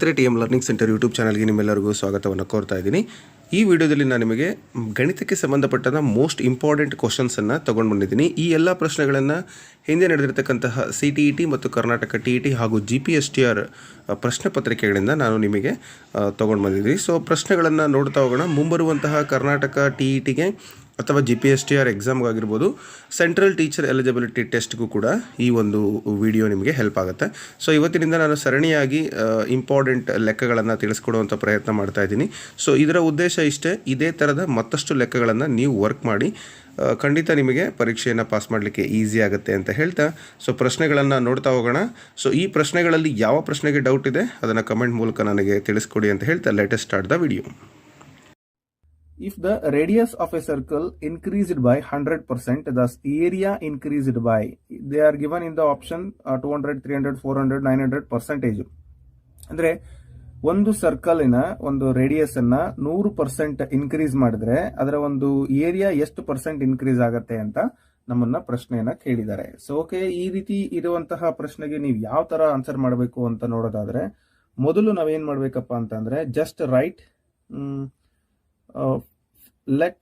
ಸ್ನೇಹಿತರೆ, TM learning centre YouTube ಚಾನಲ್ಗೆ ನಿಮ್ಮೆಲ್ಲರಿಗೂ ಸ್ವಾಗತವನ್ನು ಕೋರ್ತಾ ಇದ್ದೀನಿ. ಈ ವಿಡಿಯೋದಲ್ಲಿ ನಾನು ನಿಮಗೆ ಗಣಿತಕ್ಕೆ ಸಂಬಂಧಪಟ್ಟಂಥ ಮೋಸ್ಟ್ ಇಂಪಾರ್ಟೆಂಟ್ ಕ್ವಶನ್ಸನ್ನು ತೊಗೊಂಡು ಬಂದಿದ್ದೀನಿ. ಈ ಎಲ್ಲ ಪ್ರಶ್ನೆಗಳನ್ನು ಹಿಂದೆ ನಡೆದಿರ್ತಕ್ಕಂತಹ CTET ಮತ್ತು ಕರ್ನಾಟಕ TET ಹಾಗೂ GPSTR ಪ್ರಶ್ನೆ ಪತ್ರಿಕೆಗಳಿಂದ ನಾನು ನಿಮಗೆ ತೊಗೊಂಡು ಬಂದಿದ್ದೀನಿ. ಸೊ ಪ್ರಶ್ನೆಗಳನ್ನು ನೋಡ್ತಾ ಹೋಗೋಣ. ಮುಂಬರುವಂತಹ ಕರ್ನಾಟಕ TETಗೆ ಅಥವಾ GPSTR ಎಕ್ಸಾಮ್ಗಾಗಿರ್ಬೋದು, ಸೆಂಟ್ರಲ್ ಟೀಚರ್ ಎಲಿಜಿಬಿಲಿಟಿ ಟೆಸ್ಟ್ಗೂ ಕೂಡ ಈ ಒಂದು ವಿಡಿಯೋ ನಿಮಗೆ ಹೆಲ್ಪ್ ಆಗುತ್ತೆ. ಸೊ ಇವತ್ತಿನಿಂದ ನಾನು ಸರಣಿಯಾಗಿ ಇಂಪಾರ್ಟೆಂಟ್ ಲೆಕ್ಕಗಳನ್ನು ತಿಳಿಸ್ಕೊಡುವಂಥ ಪ್ರಯತ್ನ ಮಾಡ್ತಾ ಇದ್ದೀನಿ. ಸೊ ಇದರ ಉದ್ದೇಶ ಇಷ್ಟೇ, ಇದೇ ಥರದ ಮತ್ತಷ್ಟು ಲೆಕ್ಕಗಳನ್ನು ನೀವು ವರ್ಕ್ ಮಾಡಿ ಖಂಡಿತ ನಿಮಗೆ ಪರೀಕ್ಷೆಯನ್ನು ಪಾಸ್ ಮಾಡಲಿಕ್ಕೆ ಈಸಿ ಆಗುತ್ತೆ ಅಂತ ಹೇಳ್ತಾ, ಸೊ ಪ್ರಶ್ನೆಗಳನ್ನು ನೋಡ್ತಾ ಹೋಗೋಣ. ಸೊ ಈ ಪ್ರಶ್ನೆಗಳಲ್ಲಿ ಯಾವ ಪ್ರಶ್ನೆಗೆ ಡೌಟ್ ಇದೆ ಅದನ್ನು ಕಮೆಂಟ್ ಮೂಲಕ ನನಗೆ ತಿಳಿಸ್ಕೊಡಿ ಅಂತ ಹೇಳ್ತಾ latest start the video. If the radius of a circle increased by 100%, thus area increased by, they are given in the option 200, 300, 400, 900%. ಅಂದ್ರೆ ಒಂದು ಸರ್ಕಲಿನ ಒಂದು ರೇಡಿಯಸ್ ಅನ್ನ 100% ಇನ್ಕ್ರೀಸ್ ಮಾಡಿದ್ರೆ ಅದರ ಒಂದು ಏರಿಯಾ ಎಷ್ಟು ಪರ್ಸೆಂಟ್ ಇನ್ಕ್ರೀಸ್ ಆಗತ್ತೆ ಅಂತ ನಮ್ಮನ್ನ ಪ್ರಶ್ನೆಯನ್ನ ಕೇಳಿದ್ದಾರೆ. ಸೊ ಓಕೆ, ಈ ರೀತಿ ಇರುವಂತಹ ಪ್ರಶ್ನೆಗೆ ನೀವು ಯಾವ ತರ ಆನ್ಸರ್ ಮಾಡಬೇಕು ಅಂತ ನೋಡೋದಾದ್ರೆ, ಮೊದಲು ನಾವೇನ್ ಮಾಡ್ಬೇಕಪ್ಪ ಅಂತಂದ್ರೆ, just right let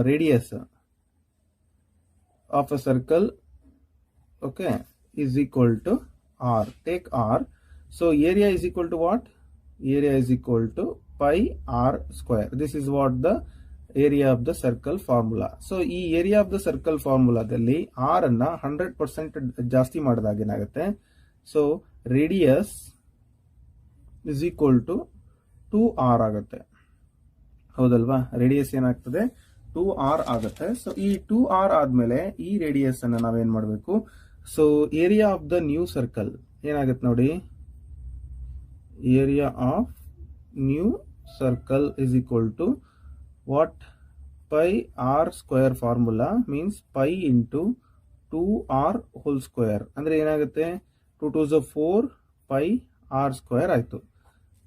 radius of a circle, okay, is equal to r. Take r. So area is equal to what? Area is equal to pi r square. This is what the area of the circle formula. So ಈ area of the circle formulaದಲ್ಲಿ r ಅನ್ನ 100% ಜಾಸ್ತಿ ಮಾಡಿದಾಗ ಏನಾಗುತ್ತೆ? So radius is equal to 2r ಆಗುತ್ತೆ. ಹೌದಲ್ವಾ? Radius ಏನಾಗ್ತದೆ? 2r ಆಗುತ್ತೆ. So ಈ 2r ಆದ್ಮೇಲೆ ಈ ರೇಡಿಯಸ್ ಅನ್ನ ನಾವೇನ್ ಮಾಡಬೇಕು? So area of the new circle ಏನಾಗುತ್ತೆ ನೋಡಿ, area of new circle is equal to what? Pi r square formula means pi into 2r whole square. ಅಂದ್ರೆ ಏನಾಗುತ್ತೆ? 2 2s 4 ಪೈ ಆರ್ ಸ್ಕ್ವೇರ್ ಆಯ್ತು.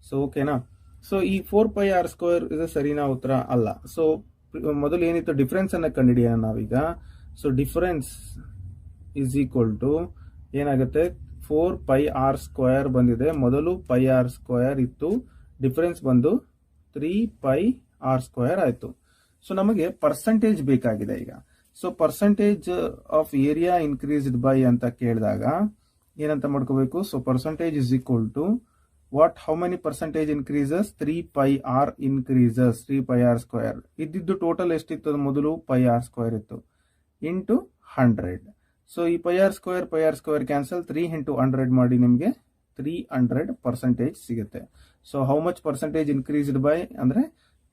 ಸೊ ಓಕೆನಾ? ಸೊ ಈ 4 ಪೈ ಆರ್ ಸ್ಕ್ವೇರ್ ಇದು ಸರಿನಾ ಉತ್ತರ? ಅಲ್ಲ. ಸೊ ಮೊದಲು ಏನಿತ್ತು, ಡಿಫರೆನ್ಸ್ ಅನ್ನ ಕಂಡುಹಿಡಿಯೋಣ ನಾವೀಗ. So difference is equal to ಏನಾಗುತ್ತೆ? 4 ಪೈ ಆರ್ ಸ್ಕ್ವೇರ್ ಬಂದಿದೆ. ಮೊದಲು ಪೈ ಆರ್ ಸ್ಕ್ವೇರ್ ಇತ್ತು, ಡಿಫರೆನ್ಸ್ ಬಂದು 3 ಪೈ ಆರ್ ಸ್ಕ್ವೇರ್ ಆಯ್ತು. ಸೊ ನಮಗೆ ಪರ್ಸೆಂಟೇಜ್ ಬೇಕಾಗಿದೆ ಈಗ. So percentage of area increased by ಅಂತ ಕೇಳಿದಾಗ ಏನಂತ ಮಾಡ್ಕೋಬೇಕು? So percentage is equal to what? How many percentage increases? 3 pi r increases. 3 pi r square ಇದ್ದಿದ್ದು ಟೋಟಲ್ ಎಷ್ಟಿತ್ತು? ಮೊದಲು pi r square ಇತ್ತು, ಇಂಟು 100. ಸೊ ಈ pi r square cancel, 3 into 100 ಮಾಡಿ ನಿಮಗೆ 300% ಸಿಗುತ್ತೆ. So how much percentage increased by ಅಂದ್ರೆ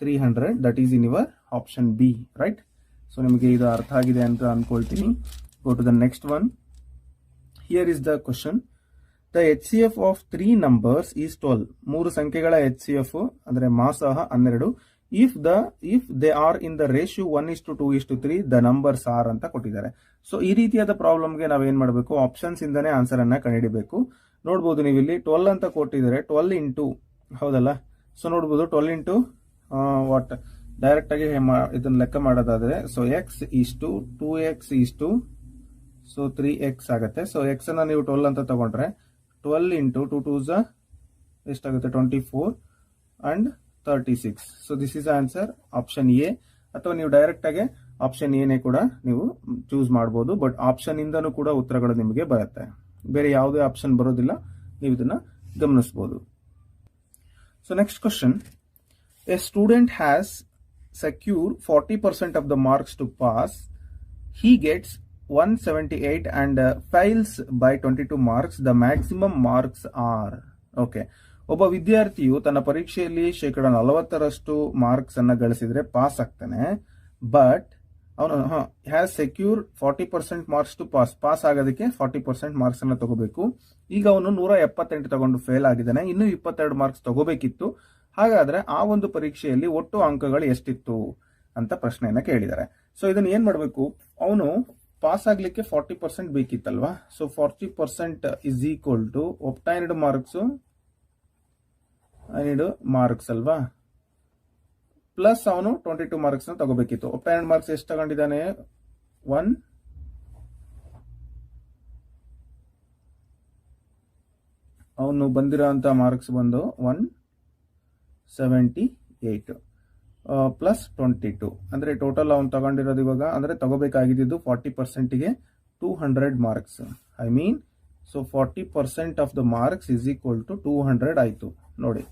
300. That is in your option B, right? So ನಿಮಗೆ ಇದು ಅರ್ಥ ಆಗಿದೆ ಅಂತ ಅನ್ಕೊಳ್ತೀನಿ. Go to the next one. Here is the question. The HCF of 3 numbers is 12. 3 ಸಂಖ್ಯೆಗಳ HCF ಅಂದ್ರೆ ಮಾಸಹ 12. If they are in the ratio 1:2:3, the numbers are ಅಂತ ಕೊಟ್ಟಿದ್ದಾರೆ. ಸೊ ಈ ರೀತಿಯಾದ ಪ್ರಾಬ್ಲಮ್ಗೆ ನಾವೇನ್ ಮಾಡಬೇಕು? ಆಪ್ಷನ್ಸ್ ಇಂದಾನೆ ಆನ್ಸರ್ ಅನ್ನ ಕಂಡುಹಿಡಿಬೇಕು. ನೋಡ್ಬೋದು ನೀವು ಇಲ್ಲಿ 12 ಅಂತ ಕೊಟ್ಟಿದ್ದಾರೆ, 12 ಇಂಟು, ಹೌದಲ್ಲ? ಸೊ ನೋಡ್ಬೋದು 12 ಇಂಟು ವಾಟ್? ಡೈರೆಕ್ಟ್ ಆಗಿ ಇದನ್ನ ಲೆಕ್ಕ ಮಾಡೋದಾದ್ರೆ, ಸೊ ಎಕ್ಸ್ ಇಷ್ಟು 2x ಇಷ್ಟು, ಸೊ 3x ಆಗುತ್ತೆ. ಸೊ ಎಕ್ಸ್ ಅನ್ನ ನೀವು 12 ಅಂತ ತಗೊಂಡ್ರೆ 12 ಇಂಟು 2 2s ಎಷ್ಟಾಗುತ್ತೆ? 24 and 36. So this is answer option A. ಅಥವಾ ನೀವು ಡೈರೆಕ್ಟ್ ಆಗಿ ಆಪ್ಷನ್ ಎನೇ ಕೂಡ ನೀವು ಚೂಸ್ ಮಾಡಬಹುದು. ಬಟ್ ಆಪ್ಷನ್ ಇಂದನೂ ಕೂಡ ಉತ್ತರಗಳು ನಿಮಗೆ ಬರುತ್ತೆ, ಬೇರೆ ಯಾವುದೇ ಆಪ್ಷನ್ ಬರೋದಿಲ್ಲ. ನೀವು ಇದನ್ನ ಗಮನಿಸಬಹುದು. So next question. A student has secure 40% of the marks to pass. He gets 178 and fails by 22 marks. The maximum marks are, okay. ಒಬ್ಬ ವಿದ್ಯಾರ್ಥಿಯು ತನ್ನ ಪರೀಕ್ಷೆಯಲ್ಲಿ 40% ಮಾರ್ಕ್ಸ್ ಅನ್ನ ಗಳಿಸಿದ್ರೆ ಪಾಸ್ ಆಗ್ತಾನೆ. ಬಟ್ ಅವನು has secure 40% marks to pass ಆಗೋದಕ್ಕೆ 40% marks ಅನ್ನ ತಗೋಬೇಕು. ಈಗ ಅವನು 178 ತಗೊಂಡು ಫೇಲ್ ಆಗಿದ್ದಾನೆ, ಇನ್ನು 22 ಮಾರ್ಕ್ಸ್ ತಗೋಬೇಕಿತ್ತು. ಹಾಗಾದ್ರೆ ಆ ಒಂದು ಪರೀಕ್ಷೆಯಲ್ಲಿ ಒಟ್ಟು ಅಂಕಗಳು ಎಷ್ಟಿತ್ತು ಅಂತ ಪ್ರಶ್ನೆಯನ್ನ ಕೇಳಿದ್ದಾರೆ. ಸೊ ಇದನ್ನ ಏನ್ ಮಾಡಬೇಕು? ಅವನು ಪಾಸ್ ಆಗ್ಲಿಕ್ಕೆ 40% ಬೇಕಿತ್ತಲ್ವಾ? So 40% is equal to obtained marks, marks ಅಲ್ವಾ, ಪ್ಲಸ್ ಅವನು 22 ಮಾರ್ಕ್ಸ್ ನ ತಗೋಬೇಕಿತ್ತು. ಒಬ್ಟೈನ್ಡ್ ಮಾರ್ಕ್ಸ್ ಎಷ್ಟು ತಗೊಂಡಿದ್ದಾನೆ? 1. ಅವನು ಬಂದಿರೋಂಥ ಮಾರ್ಕ್ಸ್ ಬಂದು 178 ಪ್ಲಸ್ 22 ಅಂದರೆ ಟೋಟಲ್ ಅವ್ನು ತಗೊಂಡಿರೋದು ಇವಾಗ ಅಂದರೆ ತಗೋಬೇಕಾಗಿದ್ದು 40%ಗೆ 200 marks. I mean so 40% of the marks is equal to 200 ಆಯಿತು ನೋಡಿ.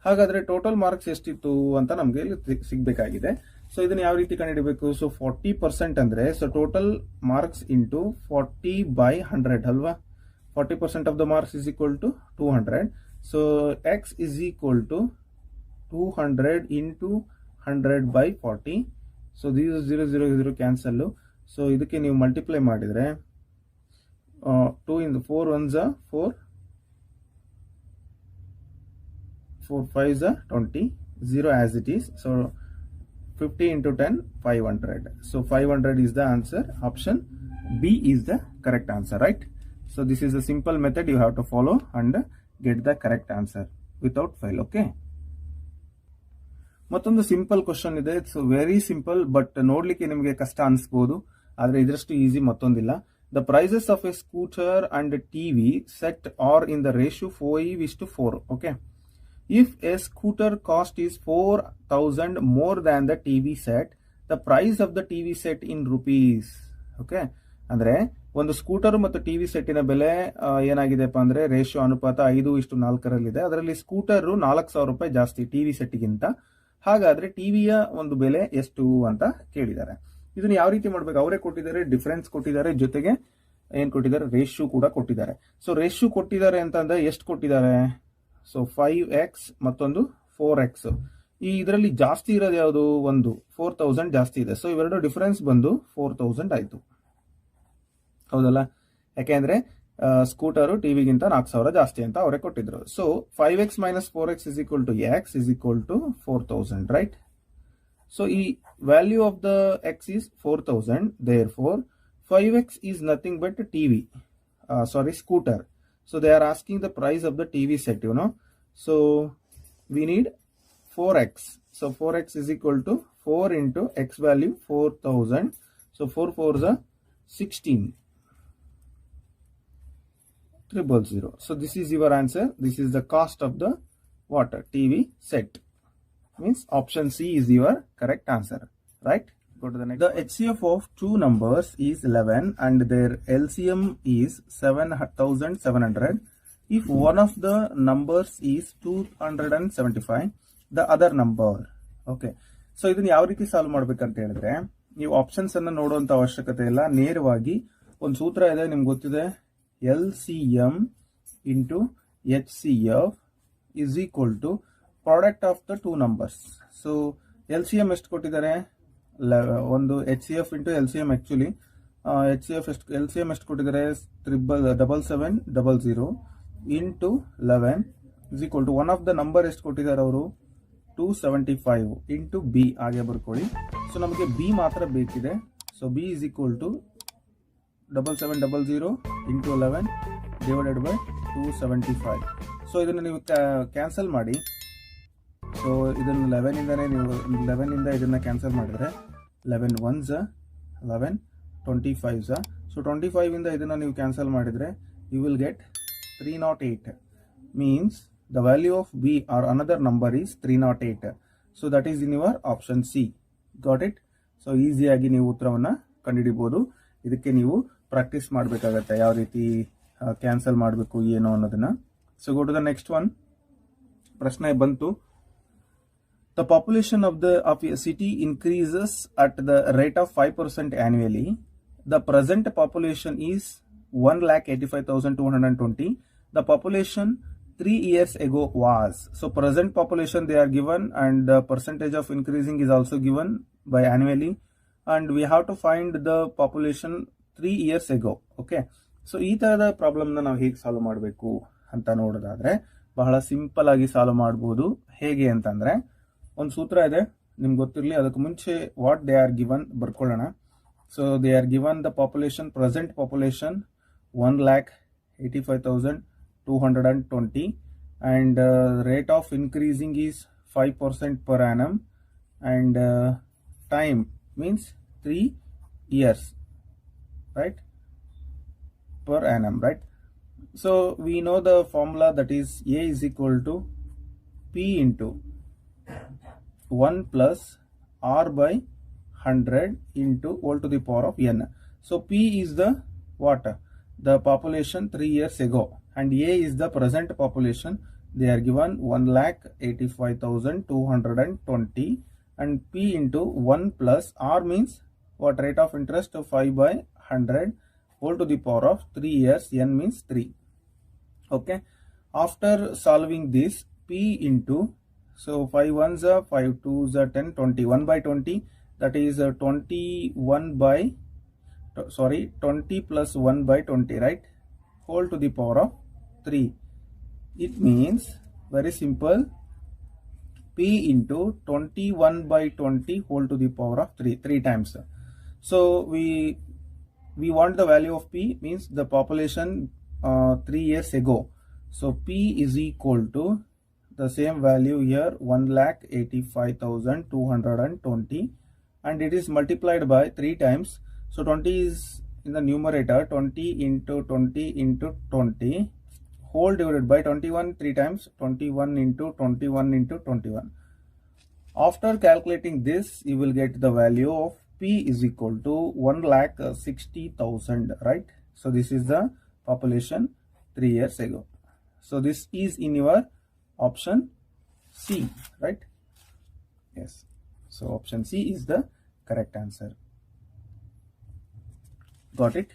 ಹಾಗಾದರೆ ಟೋಟಲ್ ಮಾರ್ಕ್ಸ್ ಎಷ್ಟಿತ್ತು ಅಂತ ನಮಗೆ ಇಲ್ಲಿ ಸಿಗಬೇಕಾಗಿದೆ. ಸೊ ಇದನ್ನು ಯಾವ ರೀತಿ ಕಂಡುಹಿಡಬೇಕು? ಸೊ 40% ಅಂದರೆ ಸೊ ಟೋಟಲ್ ಮಾರ್ಕ್ಸ್ ಇಂಟು 40/100 ಅಲ್ವಾ. 40% of the marks is equal to 200. So x is equal to 200 into 100/40. So these 0 0 0 ಕ್ಯಾನ್ಸಲ್ಲು. ಸೊ ಇದಕ್ಕೆ ನೀವು ಮಲ್ಟಿಪ್ಲೈ ಮಾಡಿದರೆ 2 in 4 1s 4, 4 5s 20, 0 as it is. So 50 into 10, 500. So 500 is the answer. Option B is the correct answer, right? So this is a simple method you have to follow and get the correct answer without fail. Okay. ಮತ್ತೊಂದು simple question ಇದೆ. It's very simple, but ನೋಡ್ಲಿಕ್ಕೆ ನಿಮಗೆ ಕಷ್ಟ ಅನಿಸ್ಬೋದು, ಆದರೆ ಇದರಷ್ಟು easy ಮತ್ತೊಂದಿಲ್ಲ. The prices of a scooter and TV set are in the ratio 5:4. Okay, if a scooter cost is 4,000 more than the TV set, the price of the TV set in rupees. Okay, ಅಂದ್ರೆ ಒಂದು scooter ಮತ್ತು TV ಸೆಟ್ಟಿನ ಬೆಲೆ ಏನಾಗಿದೆಪ್ಪ ಅಂದ್ರೆ ratio ಅನುಪಾತ 5:4 ಅದರಲ್ಲಿ scooter 4,000 ರೂಪಾಯಿ ಜಾಸ್ತಿ TV ಸೆಟ್ಗಿಂತ. ಹಾಗಾದ್ರೆ ಟಿವಿಯ ಒಂದು ಬೆಲೆ ಎಷ್ಟು ಅಂತ ಕೇಳಿದ್ದಾರೆ. ಇದನ್ನ ಯಾವ ರೀತಿ ಮಾಡ್ಬೇಕು? ಅವರೇ ಕೊಟ್ಟಿದ್ದಾರೆ, ಡಿಫರೆನ್ಸ್ ಕೊಟ್ಟಿದ್ದಾರೆ, ಜೊತೆಗೆ ಏನ್ ಕೊಟ್ಟಿದ್ದಾರೆ, ರೇಷಿಯೋ ಕೂಡ ಕೊಟ್ಟಿದ್ದಾರೆ. ಸೊ ರೇಷಿಯೋ ಕೊಟ್ಟಿದ್ದಾರೆ ಅಂತಂದ್ರೆ ಎಷ್ಟು ಕೊಟ್ಟಿದ್ದಾರೆ? ಸೊ 5x ಮತ್ತೊಂದು 4x. ಈ ಇದರಲ್ಲಿ ಜಾಸ್ತಿ ಇರೋದು ಯಾವುದು? ಒಂದು 4,000 ಜಾಸ್ತಿ ಇದೆ. ಸೊ ಇವೆರಡು ಡಿಫರೆನ್ಸ್ ಬಂದು 4,000 ಆಯ್ತು, ಹೌದಲ್ಲ? ಯಾಕೆಂದ್ರೆ ಸ್ಕೂಟರು ಟಿವಿಗಿಂತ 4,000 ಜಾಸ್ತಿ ಅಂತ ಅವರೇ ಕೊಟ್ಟಿದ್ರು. So 5x minus 4x is equal to x is equal to 4,000, right? So ಈ value of the x is 4,000. therefore 5x is nothing but TV, scooter. So they are asking the price of the TV set, you know. So we need 4x. So 4x is equal to 4 into x value 4,000. So 4 4s are 16. 000. So this is your answer. This is the cost of the water TV set. Means option C is your correct answer, right? Go to the next. The HCF of two numbers is 11 and their LCM is 7,700. If one of the numbers is 275, the other number. Okay. So ಇದನ್ನ ಯಾವ ರೀತಿ solve ಮಾಡ್ಬೇಕಂತ ಹೇಳಿದ್ರೆ, ನೀವು options ಅನ್ನ ನೋಡುವಂತ ಅವಶ್ಯಕತೆ ಇಲ್ಲ. ನೇರವಾಗಿ ಒಂದು ಸೂತ್ರ ಇದೆ, ನಿಮ್ಗೆ ಗೊತ್ತಿದೆ. LCM into HCF is equal to product of the two numbers. So LCM ಎಷ್ಟು ಕೊಟ್ಟಿದ್ದಾರೆ? ಒಂದು HCF into LCM. Actually LCM ಎಷ್ಟು ಕೊಟ್ಟಿದ್ದಾರೆ? 7700 into 11 is equal to one of the number ಎಷ್ಟು ಕೊಟ್ಟಿದ್ದಾರೆ ಅವರು? 275 into B ಹಾಗೆ ಬರ್ಕೊಳ್ಳಿ. ಸೊ ನಮಗೆ B ಮಾತ್ರ ಬೇಕಿದೆ. So B is equal to 7700 into 11 divided by 275. So ಇದನ್ನು ನೀವು ಕ್ಯಾನ್ಸಲ್ ಮಾಡಿ. ಸೊ ಇದನ್ನು 11 ಇಂದಾನೆ ನೀವು 11 ಇಂದ ಇದನ್ನ ಕ್ಯಾನ್ಸಲ್ ಮಾಡಿದ್ರೆ 11 1s 11 25s. ಸೊ 25 ಇಂದ ಇದನ್ನ ನೀವು ಕ್ಯಾನ್ಸಲ್ ಮಾಡಿದ್ರೆ you will get 308. means the value of B or another number is 308. so that is in your option C. got it? So ಈಸಿಯಾಗಿ ನೀವು ಉತ್ತರವನ್ನು ಕಂಡುಹಿಡಿಬಹುದು. ಇದಕ್ಕೆ ನೀವು ಪ್ರಾಕ್ಟೀಸ್ ಮಾಡಬೇಕಾಗತ್ತೆ, ಯಾವ ರೀತಿ ಕ್ಯಾನ್ಸಲ್ ಮಾಡಬೇಕು ಏನು ಅನ್ನೋದನ್ನ. So go to the next one. ಪ್ರಶ್ನೆ ಬಂತು, the population of a city increases at the rate of 5% annually. The present population is 1,85,220. The population 3 years ago was. So present population they are given and the percentage of increasing is also given by annually, and we have to find the population 3 years ago. Okay, so ಈ ತರದ ಪ್ರಾಬ್ಲಮ್ನ ನಾವು ಹೇಗೆ solve ಮಾಡಬೇಕು ಅಂತ ನೋಡೋದಾದ್ರೆ ಬಹಳ simple ಆಗಿ solve ಮಾಡ್ಬೋದು. ಹೇಗೆ ಅಂತಂದ್ರೆ ಒಂದು ಸೂತ್ರ ಇದೆ, ನಿಮ್ಗೆ ಗೊತ್ತಿರಲಿ. ಅದಕ್ಕೆ ಮುಂಚೆ ವಾಟ್ ದೇ ಆರ್ ಗಿವನ್ ಬರ್ಕೊಳ್ಳೋಣ. So they are given the population, present population 1,85,220 and rate of increasing is 5% per annum and time means 3 years, right, per annum, right? So we know the formula, that is A is equal to P into 1 plus R by 100 into whole to the power of n. So P is the what? The population 3 years ago, and A is the present population. They are given 1,85,220, and P into 1 plus R means what? Rate of interest 5 by 100 whole to the power of 3 years, n means 3. Okay, after solving this, P into, so 5 ones are 5 twos are 10, 21 by 20, that is 21 by 20 plus 1 by 20, right, whole to the power of 3. It means very simple, P into 21 by 20 whole to the power of 3 times. So we want the value of P, means the population 3 years ago. So P is equal to the same value here, 1,85,220, and it is multiplied by 3 times. So 20 is in the numerator, 20 into 20 into 20 whole divided by 21 3 times, 21 into 21 into 21. After calculating this, you will get the value of P is equal to 1,60,000, right? So this is the population 3 years ago. So this is in your option C, right? Yes. So option C is the correct answer. Got it?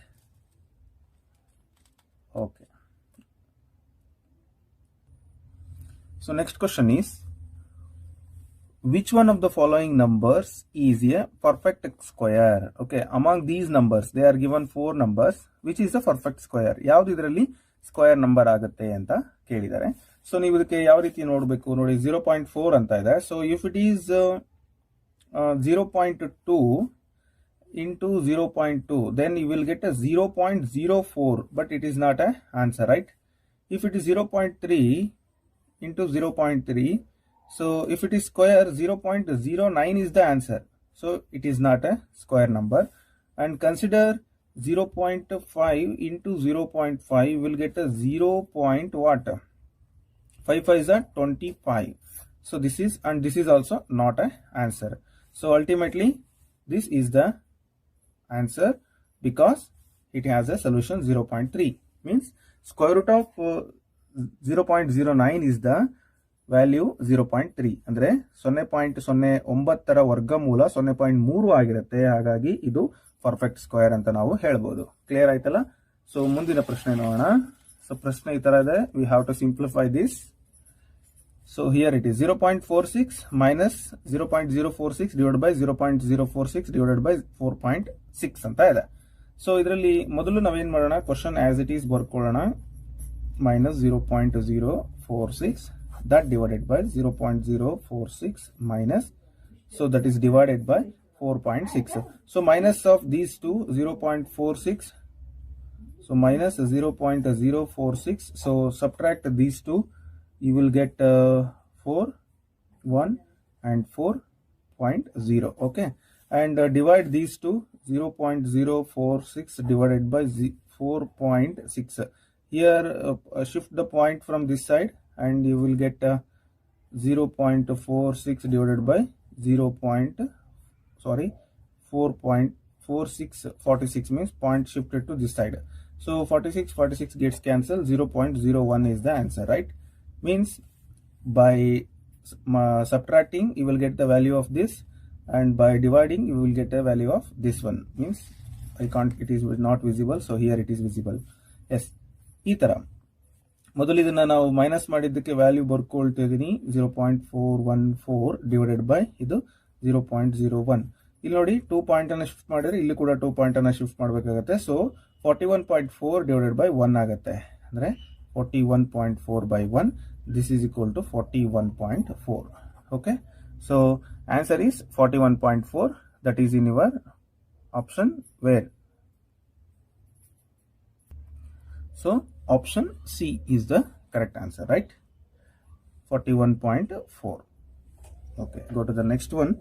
Okay. So next question is, which one of the following numbers is a perfect square? Okay, among these numbers, they are given 4 numbers. Which is a perfect square? ಯಾವುದು ಇದರಲ್ಲಿ square number ಆಗುತ್ತೆ ಅಂತ ಕೇಳಿದ್ದಾರೆ. So ನೀವು ಇದಕ್ಕೆ ಯಾವ ರೀತಿ ನೋಡಬೇಕು ನೋಡಿ, 0.4 ಅಂತ ಇದೆ. So if it is 0.2 into 0.2, then you will get a 0.04, but it is not a answer, right? If it is 0.3 into 0.3, so if it is square, 0.09 is the answer. So it is not a square number. And consider 0.5 into 0.5, will get a 0. What? 5 5 is a 25. So this is, and this is also not a answer. So ultimately this is the answer because it has a solution 0.3, means square root of 0.09 is the value 0.3, ಅಂದರೆ 0.09ರ ವರ್ಗಮೂಲ 0.3 ಆಗಿರುತ್ತೆ. ಹಾಗಾಗಿ ಇದು perfect square ಅಂತ ನಾವು ಹೇಳ್ಬೋದು. Clear ಆಯ್ತಲ್ಲ? So ಮುಂದಿನ ಪ್ರಶ್ನೆ ನೋಡೋಣ. ಸೊ ಪ್ರಶ್ನೆ ಈ ತರ ಇದೆ, we have to simplify this. So here it is 0.46 minus 0.046 divided by 0.046 divided by 4.6 ಅಂತ ಇದೆ. ಸೊ ಇದರಲ್ಲಿ ಮೊದಲು ನಾವೇನ್ ಮಾಡೋಣ, ಕ್ವಶನ್ ಆಸ್ ಇಟ್ ಈಸ್ ಬರ್ಕೊಳ್ಳೋಣ. minus 0.046, that divided by 0.046 minus, so that is divided by 4.6. So minus of these two, 0.46, so minus 0.046, so subtract these two, you will get 4, 1 and 4.0. okay, and divide these two, 0.046 divided by 4.6. Here shift the point from this side and you will get 0.46 divided by 4.46 means point shifted to this side. So 46 gets cancelled, 0.01 is the answer, right? Means by subtracting you will get the value of this, and by dividing you will get the value of this one. Means I can't, it is not visible, so here it is visible. Yes, ಈ ತರ ಮೊದಲು ಇದನ್ನ ನಾವು minus ಮಾಡಿದ್ದಕ್ಕೆ value ಬರ್ಕೊಳ್ತಿದ್ದೀನಿ, 0.414 divided by ಇದು 0.01. ಇಲ್ಲಿ ನೋಡಿ 2 point ಅನ್ನ ಶಿಫ್ಟ್ ಮಾಡಿದ್ರೆ ಇಲ್ಲಿ ಕೂಡ 2 ಪಾಯಿಂಟ್ ಅನ್ನ ಶಿಫ್ಟ್ ಮಾಡಬೇಕಾಗುತ್ತೆ. ಸೊ 41.4 ಡಿವೈಡೆಡ್ ಬೈ 1 ಆಗುತ್ತೆ, ಅಂದ್ರೆ 41.4 by 1. This is equal to 41.4. okay, so answer is 41.4. that is in your option where? So option C is the correct answer, right? 41.4. okay, go to the next one.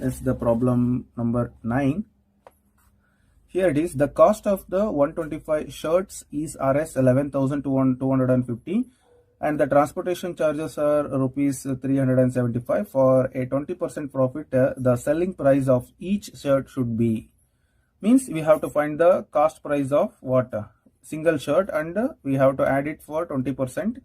Is the problem number 9. Here it is. The cost of the 125 shirts is Rs 11,250 and the transportation charges are rupees 375. For a 20% profit, the selling price of each shirt should be. Means we have to find the cost price of what? Single shirt and we have to add it for 20%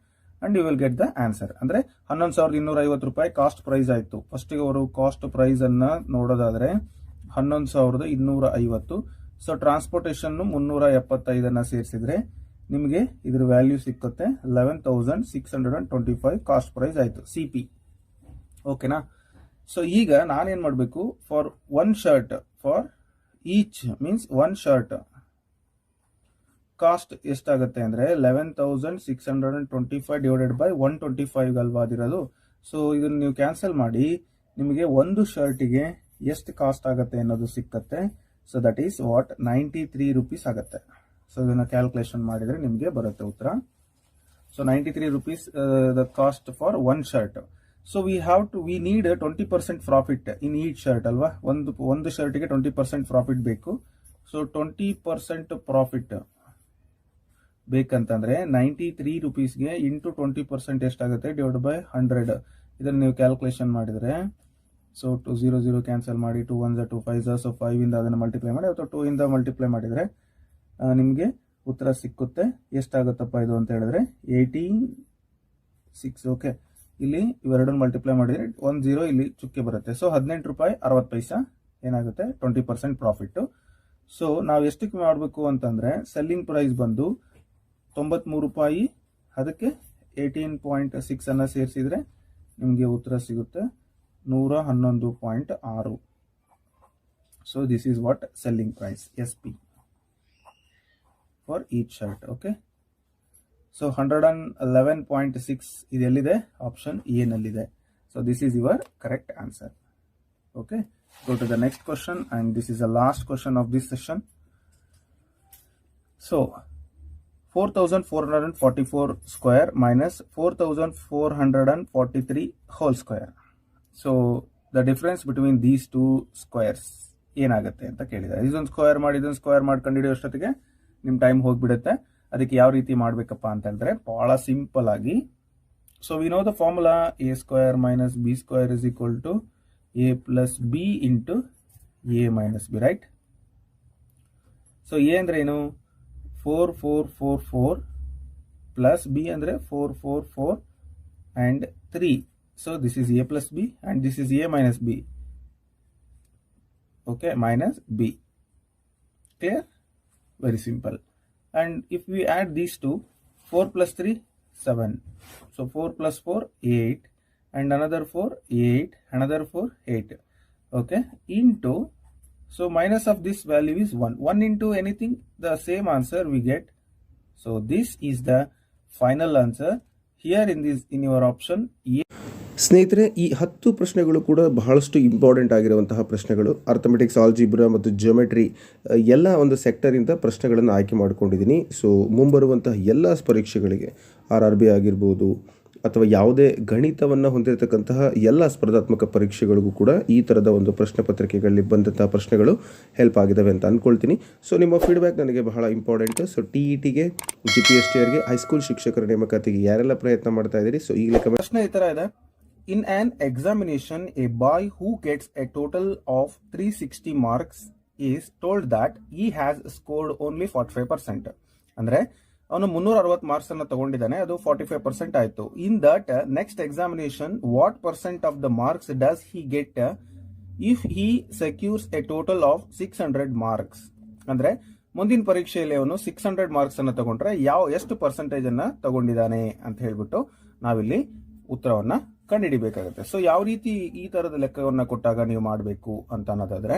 and you will get the answer. ಅಂದ್ರೆ 11,250 ರೂಪಾಯಿ cost price ಆಯ್ತು. First ಅವರು cost price ಅನ್ನ ನೋಡೋದಾದ್ರೆ 11,250. So transportation 375 ಸೇರಿಸಿದ್ರೆ ನಿಮಗೆ ಇದ್ರ value ಸಿಕ್ಕುತ್ತೆ 11,625 ಕಾಸ್ಟ್ ಪ್ರೈಸ್ ಆಯ್ತು CP. ಓಕೆನಾ? ಸೊ ಈಗ ನಾನೇನ್ ಮಾಡಬೇಕು, for one shirt, for each means one shirt cost ಎಷ್ಟಾಗುತ್ತೆ ಅಂದ್ರೆ 11,625 ಡಿವೈಡೆಡ್ ಬೈ 125 ಅಲ್ವಾ ಅದಿರೋದು. ಸೊ ಇದನ್ನ ನೀವು ಕ್ಯಾನ್ಸಲ್ ಮಾಡಿ ನಿಮಗೆ ಒಂದು ಶರ್ಟಿಗೆ ಎಷ್ಟು ಕಾಸ್ಟ್ ಆಗುತ್ತೆ ಅನ್ನೋದು ಸಿಕ್ಕತ್ತೆ. So that is what 93 rupees ಆಗುತ್ತೆ. ಸೊ ಇದನ್ನ ಕ್ಯಾಲ್ಕುಲೇಷನ್ ಮಾಡಿದ್ರೆ ನಿಮಗೆ ಬರುತ್ತೆ ಉತ್ತರ. So 93 rupees the cost for one shirt. So we need 20% profit in each shirt ಅಲ್ವಾ. ಒಂದು ಶರ್ಟ್ಗೆ 20% ಪ್ರಾಫಿಟ್ ಬೇಕು. ಸೊ 20% ಪ್ರಾಫಿಟ್ ಬೇಕಂತಂದ್ರೆ 93 rupeesಗೆ ಇಂಟು 20% ಎಷ್ಟಾಗುತ್ತೆ ಡಿವೈಡ್ ಬೈ 100. ಇದನ್ನ ನೀವು ಕ್ಯಾಲ್ಕುಲೇಷನ್ ಮಾಡಿದ್ರೆ ಸೊ 2 0 0 ಕ್ಯಾನ್ಸಲ್ ಮಾಡಿ 2 1 2 5 ಸೊ 5 ಇಂದ ಅದನ್ನು ಮಲ್ಟಿಪ್ಲೈ ಮಾಡಿ ಅಥವಾ 2 ಇಂದ ಮಲ್ಟಿಪ್ಲೈ ಮಾಡಿದ್ರೆ ನಿಮಗೆ ಉತ್ತರ ಸಿಕ್ಕುತ್ತೆ. ಎಷ್ಟಾಗುತ್ತಪ್ಪ ಇದು ಅಂತ ಹೇಳಿದ್ರೆ 18,6. ಓಕೆ, ಇಲ್ಲಿ ಇವೆರಡನ್ನು ಮಲ್ಟಿಪ್ಲೈ ಮಾಡಿದ್ರೆ 1 0 ಇಲ್ಲಿ ಚುಕ್ಕೆ ಬರುತ್ತೆ. ಸೊ 18 ರೂಪಾಯಿ 60 ಪೈಸಾ ಏನಾಗುತ್ತೆ 20% ಪ್ರಾಫಿಟ್. ಸೊ ನಾವು ಎಷ್ಟಕ್ಕೆ ಮಾಡಬೇಕು ಅಂತಂದ್ರೆ ಸೆಲ್ಲಿಂಗ್ ಪ್ರೈಸ್ ಬಂದು 93 ರೂಪಾಯಿ, ಅದಕ್ಕೆ 18.6 ಅನ್ನ ಸೇರಿಸಿದ್ರೆ ನಿಮಗೆ ಉತ್ತರ ಸಿಗುತ್ತೆ 111.6. So this is what selling price SP for each shirt. Okay, so 111.6 ಇದೆಲ್ಲಿದೆ? ಆಪ್ಷನ್ ಎ ನಲ್ಲಿದೆ. So this is your correct answer. Okay, go to the next question and this is the last question of this session. So 4,444 square minus 4,443 whole square. So the difference between these two squares ಏನಾಗುತ್ತೆ ಅಂತ ಕೇಳಿದ್ದಾರೆ. ಇದೊಂದು square ಮಾಡಿ ಇದೊಂದು square ಮಾಡ್ಕೊಂಡು ಹಿಡಿಯೋ ಅಷ್ಟೊತ್ತಿಗೆ ನಿಮ್ಮ ಟೈಮ್ ಹೋಗ್ಬಿಡುತ್ತೆ. ಅದಕ್ಕೆ ಯಾವ ರೀತಿ ಮಾಡಬೇಕಪ್ಪ ಅಂತ ಹೇಳಿದ್ರೆ ಬಹಳ ಸಿಂಪಲ್ ಆಗಿ, so we know the formula a square minus b square is equal to a plus b into a minus b, right? So a ಅಂದ್ರೆ ಏನು? 4444 plus b ಅಂದ್ರೆ 444 and 3. So this is a plus b and this is a minus b. Okay, minus b. Clear? Very simple. And if we add these two, 4 plus 3 7. So 4 plus 4 8 and another 4 8, another 4 8. Okay, into, so minus of this value is 1. 1 into anything, the same answer we get. So this is the final answer here in your option A. ಸ್ನೇಹಿತರೆ, ಈ 10 ಪ್ರಶ್ನೆಗಳು ಕೂಡ ಬಹಳಷ್ಟು important ಆಗಿರುವಂತಹ ಪ್ರಶ್ನೆಗಳು. Arithmetics, algebra ಮತ್ತು geometry ಎಲ್ಲ ಒಂದು ಸೆಕ್ಟರಿಂದ ಪ್ರಶ್ನೆಗಳನ್ನು ಆಯ್ಕೆ ಮಾಡಿಕೊಂಡಿದ್ದೀನಿ. ಸೊ ಮುಂಬರುವಂತಹ ಎಲ್ಲ ಪರೀಕ್ಷೆಗಳಿಗೆ RRB ಆಗಿರ್ಬೋದು ಅಥವಾ ಯಾವುದೇ ಗಣಿತವನ್ನು ಹೊಂದಿರತಕ್ಕಂತಹ ಎಲ್ಲ ಸ್ಪರ್ಧಾತ್ಮಕ ಪರೀಕ್ಷೆಗಳಿಗೂ ಕೂಡ ಈ ಥರದ ಒಂದು ಪ್ರಶ್ನೆ ಪತ್ರಿಕೆಗಳಲ್ಲಿ ಬಂದಂತಹ ಪ್ರಶ್ನೆಗಳು ಹೆಲ್ಪ್ ಆಗಿದ್ದಾವೆ ಅಂತ ಅಂದ್ಕೊಳ್ತೀನಿ. ಸೊ ನಿಮ್ಮ ಫೀಡ್ಬ್ಯಾಕ್ ನನಗೆ ಬಹಳ ಇಂಪಾರ್ಟೆಂಟ್. ಸೊ TETಗೆ, GPSTRಗೆ, ಹೈಸ್ಕೂಲ್ ಶಿಕ್ಷಕರ ನೇಮಕಾತಿಗೆ ಯಾರೆಲ್ಲ ಪ್ರಯತ್ನ ಮಾಡ್ತಾ ಇದ್ದೀರಿ? ಸೊ ಈಗಲೇ ಪ್ರಶ್ನೆ ಈ ಥರ ಇದೆ. In an examination, a boy who gets a total of 360 marks is told that he has scored only 45%. ಅಂದ್ರೆ ಅವನು 360 ಮಾರ್ಕ್ಸ್ ಅನ್ನು ತಗೊಂಡಿದ್ದಾನೆ, ಅದು 45% ಆಯ್ತು. In that next examination what percent of the marks does he get if he secures a total of 600 marks? ಅಂದ್ರೆ ಮುಂದಿನ ಪರೀಕ್ಷೆಯಲ್ಲಿ ಅವನು 600 marks ಅನ್ನು ತಗೊಂಡ್ರೆ ಎಷ್ಟು ಪರ್ಸೆಂಟೇಜ್ ಅನ್ನ ತಗೊಂಡಿದ್ದಾನೆ ಅಂತ ಹೇಳ್ಬಿಟ್ಟು ನಾವಿಲ್ಲಿ ಉತ್ತರವನ್ನ ಕಂಡುಹಿಡಿಬೇಕಾಗುತ್ತೆ. ಸೊ ಯಾವ ರೀತಿ ಈ ತರದ ಲೆಕ್ಕವನ್ನ ಕೊಟ್ಟಾಗ ನೀವು ಮಾಡಬೇಕು ಅಂತ ಅನ್ನೋದಾದ್ರೆ,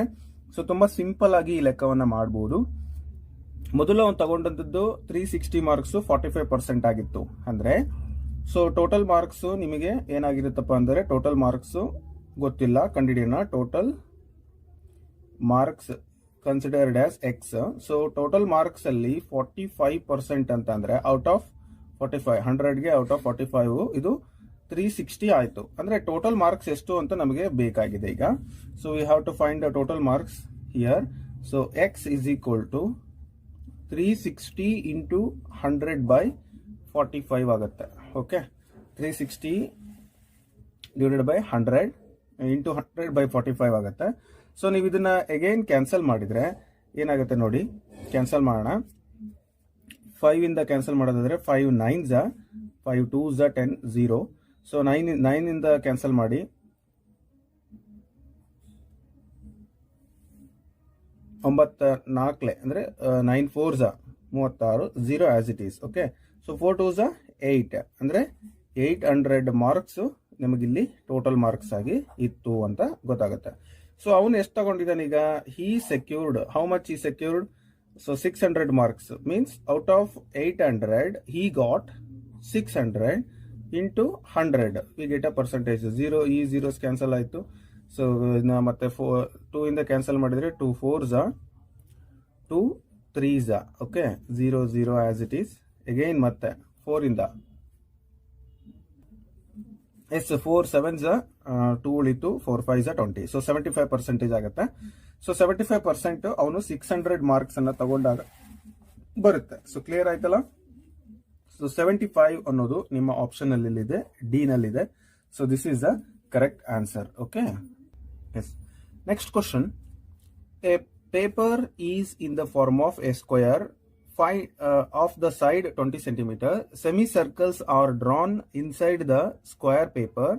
ಸೊ ತುಂಬಾ ಸಿಂಪಲ್ ಆಗಿ ಈ ಲೆಕ್ಕವನ್ನ ಮಾಡಬಹುದು. ಮೊದಲು ಅವನು ತಗೊಂಡದ್ದು 360 ಮಾರ್ಕ್ಸ್ 45% ಆಗಿತ್ತು. ಅಂದ್ರೆ ಸೊ ಟೋಟಲ್ ಮಾರ್ಕ್ಸ್ ನಿಮಗೆ ಏನಾಗಿರುತ್ತಪ್ಪ ಅಂದ್ರೆ, ಟೋಟಲ್ ಮಾರ್ಕ್ಸ್ ಗೊತ್ತಿಲ್ಲ, ಕಂಡುಹಿಡಿಯೋಣ. Total marks considered as X. So total marks ಅಲ್ಲಿ 45% ಅಂತ ಅಂದ್ರೆ ಔಟ್ ಆಫ್ 45, 100ಗೆ ಔಟ್ ಆಫ್ 45 ಇದು 360 ಆಯ್ತು. ಅಂದ್ರೆ ಟೋಟಲ್ ಮಾರ್ಕ್ಸ್ ಎಷ್ಟು ಅಂತ ನಮಗೆ ಬೇಕಾಗಿದೆ ಈಗ. So we have to find the total marks here. So x is equal to 360 into 100 by 45 ಆಗುತ್ತೆ. Okay, 360 divided by 100 into 100 by 45 ಆಗುತ್ತೆ. ಸೊ ನೀವು ಇದನ್ನ ಅಗೈನ್ ಕ್ಯಾನ್ಸಲ್ ಮಾಡಿದ್ರೆ ಏನಾಗುತ್ತೆ ನೋಡಿ, ಕ್ಯಾನ್ಸಲ್ ಮಾಡೋಣ. 5 ಇಂದ ಕ್ಯಾನ್ಸಲ್ ಮಾಡೋದಾದ್ರೆ 5 9s 5 2s 10 0. ಸೊ 9 ಇಂದ ಕ್ಯಾನ್ಸಲ್ ಮಾಡಿ 9 4 ಅಂದ್ರೆ 9 4s 36 0 as it is. Okay, so 4 2s 8 ಅಂದ್ರೆ 800 ಮಾರ್ಕ್ಸ್ ನಿಮಗಿಲ್ಲಿ ಟೋಟಲ್ ಮಾರ್ಕ್ಸ್ ಆಗಿ ಇತ್ತು ಅಂತ ಗೊತ್ತಾಗುತ್ತೆ. ಸೊ ಅವನು ಎಷ್ಟು ತಗೊಂಡಿದ್ದಾನೆ ಈಗ, ಹಿ ಸೆಕ್ಯೂರ್ಡ್, ಹೌ ಮಚ್ ಈ secured, so 600 marks means out of 800 he got 600 into 100 we get a percentage. 0 ಈ zeros ಕ್ಯಾನ್ಸಲ್ ಆಯ್ತು. ಸೊ ಮತ್ತೆ 2 ಇಂದ ಕ್ಯಾನ್ಸಲ್ ಮಾಡಿದ್ರೆ 2 4s 2 3s. Okay, 0 0 as it is. Again ಮತ್ತೆ 4 ಇಂದ 4 7s 2 ಉಳಿತು, 4 5s 20. ಸೊ 75% ಆಗುತ್ತೆ. ಸೊ 75% ಅವನು 600 ಮಾರ್ಕ್ಸ್ ಅನ್ನ ತಗೊಂಡಾಗ ಬರುತ್ತೆ. ಸೊ ಕ್ಲಿಯರ್ ಆಯ್ತಲ್ಲ. ಸೊ 75 ಅನ್ನೋದು ನಿಮ್ಮ ಆಪ್ಷನ್ ಅಲ್ಲಿ ಇದೆ, ಡಿ ನಲ್ಲಿದೆ. So this is the correct answer. Okay, yes. Next question, a paper is in the form of a square of the side 20 centimeter. Semicircles are drawn inside the square paper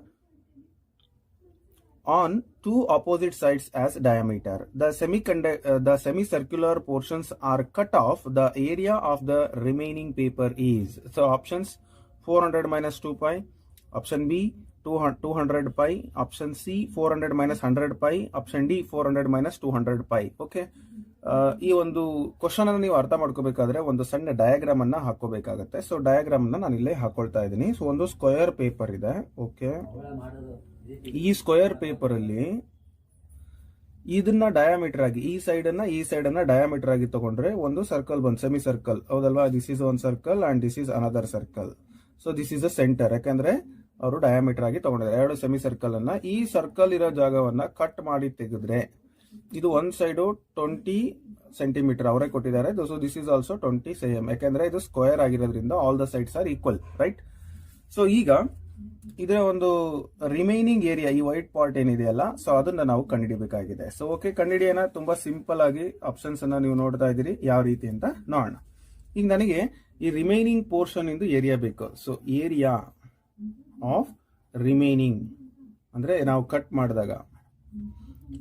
on two opposite sides as diameter. The semicircular portions are cut off. The area of the remaining paper is. So options 400 minus 2 pi, option B 200 pi, option C 400 minus 100 pi, option D 400 minus 200 pi. Okay, ಈ ಒಂದು question ಅನ್ನು ನೀವು ಅರ್ಥ ಮಾಡ್ಕೋಬೇಕಾದ್ರೆ ಒಂದು ಸಣ್ಣ diagram ಅನ್ನ ಹಾಕೋಬೇಕಾಗತ್ತೆ. So diagram ಅನ್ನ ನಾನು ಇಲ್ಲೇ ಹಾಕೊಳ್ತಾ ಇದ್ದೀನಿ. ಸೊ ಒಂದು ಸ್ಕ್ವೇರ್ ಪೇಪರ್ ಇದೆ. ಓಕೆ, ಈ ಸ್ಕ್ವೇರ್ ಪೇಪರ್ ಅಲ್ಲಿ ಇದನ್ನ ಡಯಾಮೀಟರ್ ಆಗಿ ಈ ಸೈಡ್ ಅನ್ನ ಡಯಾಮೀಟರ್ ಆಗಿ ತಗೊಂಡ್ರೆ ಒಂದು ಸರ್ಕಲ್ ಬಂದು ಸೆಮಿ ಸರ್ಕಲ್, ಹೌದಲ್ವಾ? This is one circle and this is another circle. So this is a centre, ಯಾಕಂದ್ರೆ ಅವರು ಡಯಾಮೀಟರ್ ಆಗಿ ತಗೊಂಡಿದ್ದಾರೆ ಎರಡು ಸೆಮಿ ಸರ್ಕಲ್ ಅನ್ನ. ಈ ಸರ್ಕಲ್ ಇರೋ ಜಾಗವನ್ನ ಕಟ್ ಮಾಡಿ ತೆಗೆದ್ರೆ ಇದು ಒಂದ್ ಸೈಡ್ 20 ಸೆಂಟಿಮೀಟರ್ ಅವರೇ ಕೊಟ್ಟಿದ್ದಾರೆ. So this is also 20 same, ಯಾಕಂದ್ರೆ ಇದು ಸ್ಕ್ವೇರ್ ಆಗಿರೋದ್ರಿಂದ all the sides are equal, right? So ಈಗ ಇದರ ಒಂದು ರಿಮೈನಿಂಗ್ ಏರಿಯಾ, ಈ ವೈಟ್ ಪಾರ್ಟ್ ಏನಿದೆಯಲ್ಲ, ಸೊ ಅದನ್ನ ನಾವು ಕಂಡುಹಿಡಿಯಬೇಕಾಗಿದೆ. ಸೊ ಓಕೆ, ಕಂಡುಹಿಡಿಯೋಣ. ತುಂಬಾ ಸಿಂಪಲ್ ಆಗಿ ಆಪ್ಷನ್ಸ್ ಅನ್ನ ನೀವು ನೋಡ್ತಾ ಇದ್ದೀರಿ, ಯಾವ ರೀತಿ ಅಂತ ನೋಡೋಣ. ಈಗ ನನಗೆ ಈ ರಿಮೈನಿಂಗ್ ಪೋರ್ಷನ್ ಇಂದು ಏರಿಯಾ ಬೇಕು. ಸೊ ಏರಿಯಾ ಆಫ್ ರಿಮೈನಿಂಗ್ ಅಂದ್ರೆ ನಾವು ಕಟ್ ಮಾಡಿದಾಗ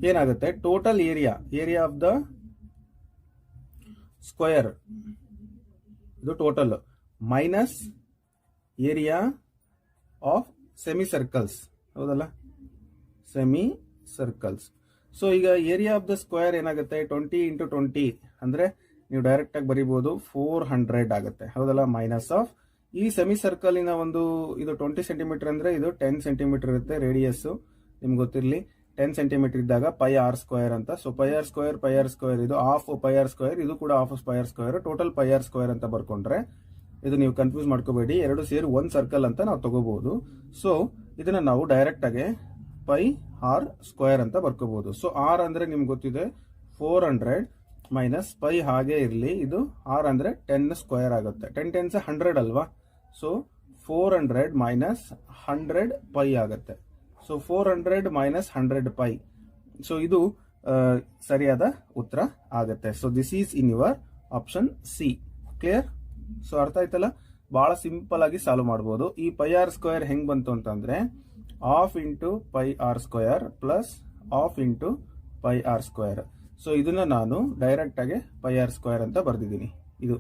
ಏನಾಗುತ್ತೆ, total area of the square, ಇದು total, minus area of semi circles, ಹೌದಲ್ಲ? Semi circles. ಸೊ ಈಗ ಏರಿಯಾ ಆಫ್ ದ ಸ್ಕ್ವೇರ್ ಏನಾಗುತ್ತೆ, 20 into 20 ಅಂದ್ರೆ ನೀವು ಡೈರೆಕ್ಟ್ ಆಗಿ ಬರೀಬಹುದು 400 ಆಗುತ್ತೆ, ಹೌದಲ್ಲ? ಮೈನಸ್ ಆಫ್ ಈ ಸೆಮಿ ಸರ್ಕಲ್ ಇನ ಒಂದು, ಇದು 20 ಸೆಂಟಿಮೀಟರ್ ಅಂದ್ರೆ ಇದು 10 ಸೆಂಟಿಮೀಟರ್ ಇರುತ್ತೆ ರೇಡಿಯಸ್, ನಿಮ್ಗೆ ಗೊತ್ತಿರಲಿ. 10 ಸೆಂಟಿಮೀಟರ್ ಇದ್ದಾಗ ಪೈ ಆರ್ ಸ್ಕ್ವೇರ್ ಅಂತ. ಸೊ ಪೈ ಆರ್ ಸ್ಕ್ವೇರ್ ಇದು ಹಾಫ್ ಪೈ ಆರ್ ಸ್ಕ್ವೇರ್, ಇದು ಕೂಡ half pi r square, total pi r square ಅಂತ ಬರ್ಕೊಂಡ್ರೆ ಇದು ನೀವು ಕನ್ಫ್ಯೂಸ್ ಮಾಡ್ಕೋಬೇಡಿ, ಎರಡು ಸೇರಿ ಒಂದ್ ಸರ್ಕಲ್ ಅಂತ ನಾವು ತಗೋಬಹುದು. ಸೊ ಇದನ್ನ ನಾವು ಡೈರೆಕ್ಟ್ ಆಗಿ ಪೈ ಆರ್ ಸ್ಕ್ವೇರ್ ಅಂತ ಬರ್ಕೋಬಹುದು. ಸೊ ಆರ್ ಅಂದ್ರೆ ನಿಮ್ಗೆ ಗೊತ್ತಿದೆ 400 ಮೈನಸ್ ಪೈ ಹಾಗೆ ಇರಲಿ, ಇದು ಆರ್ ಅಂದ್ರೆ 10 ಸ್ಕ್ವೇರ್ ಆಗುತ್ತೆ. 10 10s 100 ಅಲ್ವಾ? ಸೊ 400 ಮೈನಸ್ 100 ಪೈ ಆಗುತ್ತೆ. So 400 minus 100 pi. ಸೊ ಇದು ಸರಿಯಾದ ಉತ್ತರ ಆಗುತ್ತೆ. So this is in your option C. Clear? So ಅರ್ಥ ಆಯ್ತಲ್ಲ? ಬಹಳ ಸಿಂಪಲ್ ಆಗಿ ಸಾಲ್ವ್ ಮಾಡಬಹುದು. ಈ ಪೈ ಆರ್ ಸ್ಕ್ವೇರ್ ಹೆಂಗ್ ಬಂತು ಅಂತಂದ್ರೆ half into pi r square plus half into pi r square. So ಇದನ್ನ ನಾನು ಡೈರೆಕ್ಟ್ ಆಗಿ ಪೈ ಆರ್ ಸ್ಕ್ವೇರ್ ಅಂತ ಬರ್ದಿದ್ದೀನಿ. ಇದು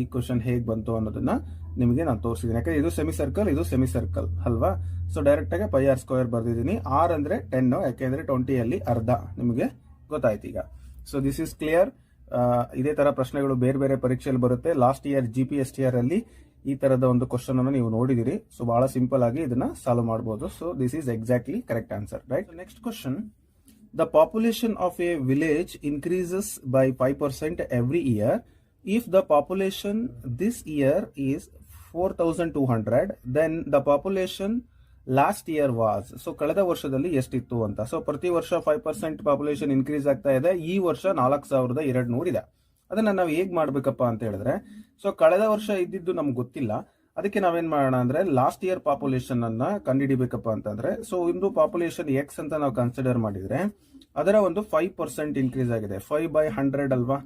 ಈ ಕ್ವಶನ್ ಹೇಗ್ ಬಂತು ಅನ್ನೋದನ್ನ ನಿಮಗೆ ನಾನು ತೋರಿಸಿದ್ದೀನಿ, ಯಾಕಂದ್ರೆ ಇದು ಸೆಮಿ ಸರ್ಕಲ್ ಅಲ್ವಾ? ಸೊ ಡೈರೆಕ್ಟ್ ಆಗಿ ಪೈ ಆರ್ ಸ್ಕ್ವೇರ್ ಬರ್ದಿದ್ದೀನಿ. ಆರ್ ಅಂದ್ರೆ 10, ಯಾಕೆಂದ್ರೆ 20 ಅಲ್ಲಿ ಅರ್ಧ, ನಿಮಗೆ ಗೊತ್ತಾಯ್ತು ಈಗ. So this is clear. ಇದೇ ತರ ಪ್ರಶ್ನೆಗಳು ಬೇರೆ ಬೇರೆ ಪರೀಕ್ಷೆಯಲ್ಲಿ ಬರುತ್ತೆ. ಲಾಸ್ಟ್ ಇಯರ್ GPSTR ಅಲ್ಲಿ ಈ ತರದ ಒಂದು ಕ್ವಶನ್ ಅನ್ನು ನೀವು ನೋಡಿದಿರಿ. ಸೊ ಬಹಳ ಸಿಂಪಲ್ ಆಗಿ ಇದನ್ನ ಸಾಲ್ವ್ ಮಾಡಬಹುದು. So this is exactly correct answer, right? Next question, the population of A village increases by 5% every year. If the population this year is 4,200, then the population last year was. So ಕಳೆದ ವರ್ಷದಲ್ಲಿ ಎಷ್ಟಿತ್ತು ಅಂತ. So ಪ್ರತಿ ವರ್ಷ 5% population increase ಆಗ್ತಾ ಇದೆ. ಈ ವರ್ಷ 4200 ಇದೆ. ಅದನ್ನ ನಾವು ಹೇಗ್ ಮಾಡ್ಬೇಕಪ್ಪ ಅಂತ ಹೇಳಿದ್ರೆ, ಸೊ ಕಳೆದ ವರ್ಷ ಇದ್ದಿದ್ದು ನಮ್ಗೆ ಗೊತ್ತಿಲ್ಲ. ಅದಕ್ಕೆ ನಾವೇನ್ ಮಾಡೋಣ ಅಂದ್ರೆ ಲಾಸ್ಟ್ ಇಯರ್ ಪಾಪ್ಯುಲೇಷನ್ ಅನ್ನ ಕಂಡುಹಿಡಿಬೇಕಪ್ಪ ಅಂತಂದ್ರೆ, ಸೊ ಇಂದು ಪಾಪ್ಯುಲೇಷನ್ ಎಕ್ಸ್ ಅಂತ ನಾವು ಕನ್ಸಿಡರ್ ಮಾಡಿದ್ರೆ ಅದರ ಒಂದು 5% ಇನ್ಕ್ರೀಸ್ ಆಗಿದೆ. 5/100 ಅಲ್ವಾ.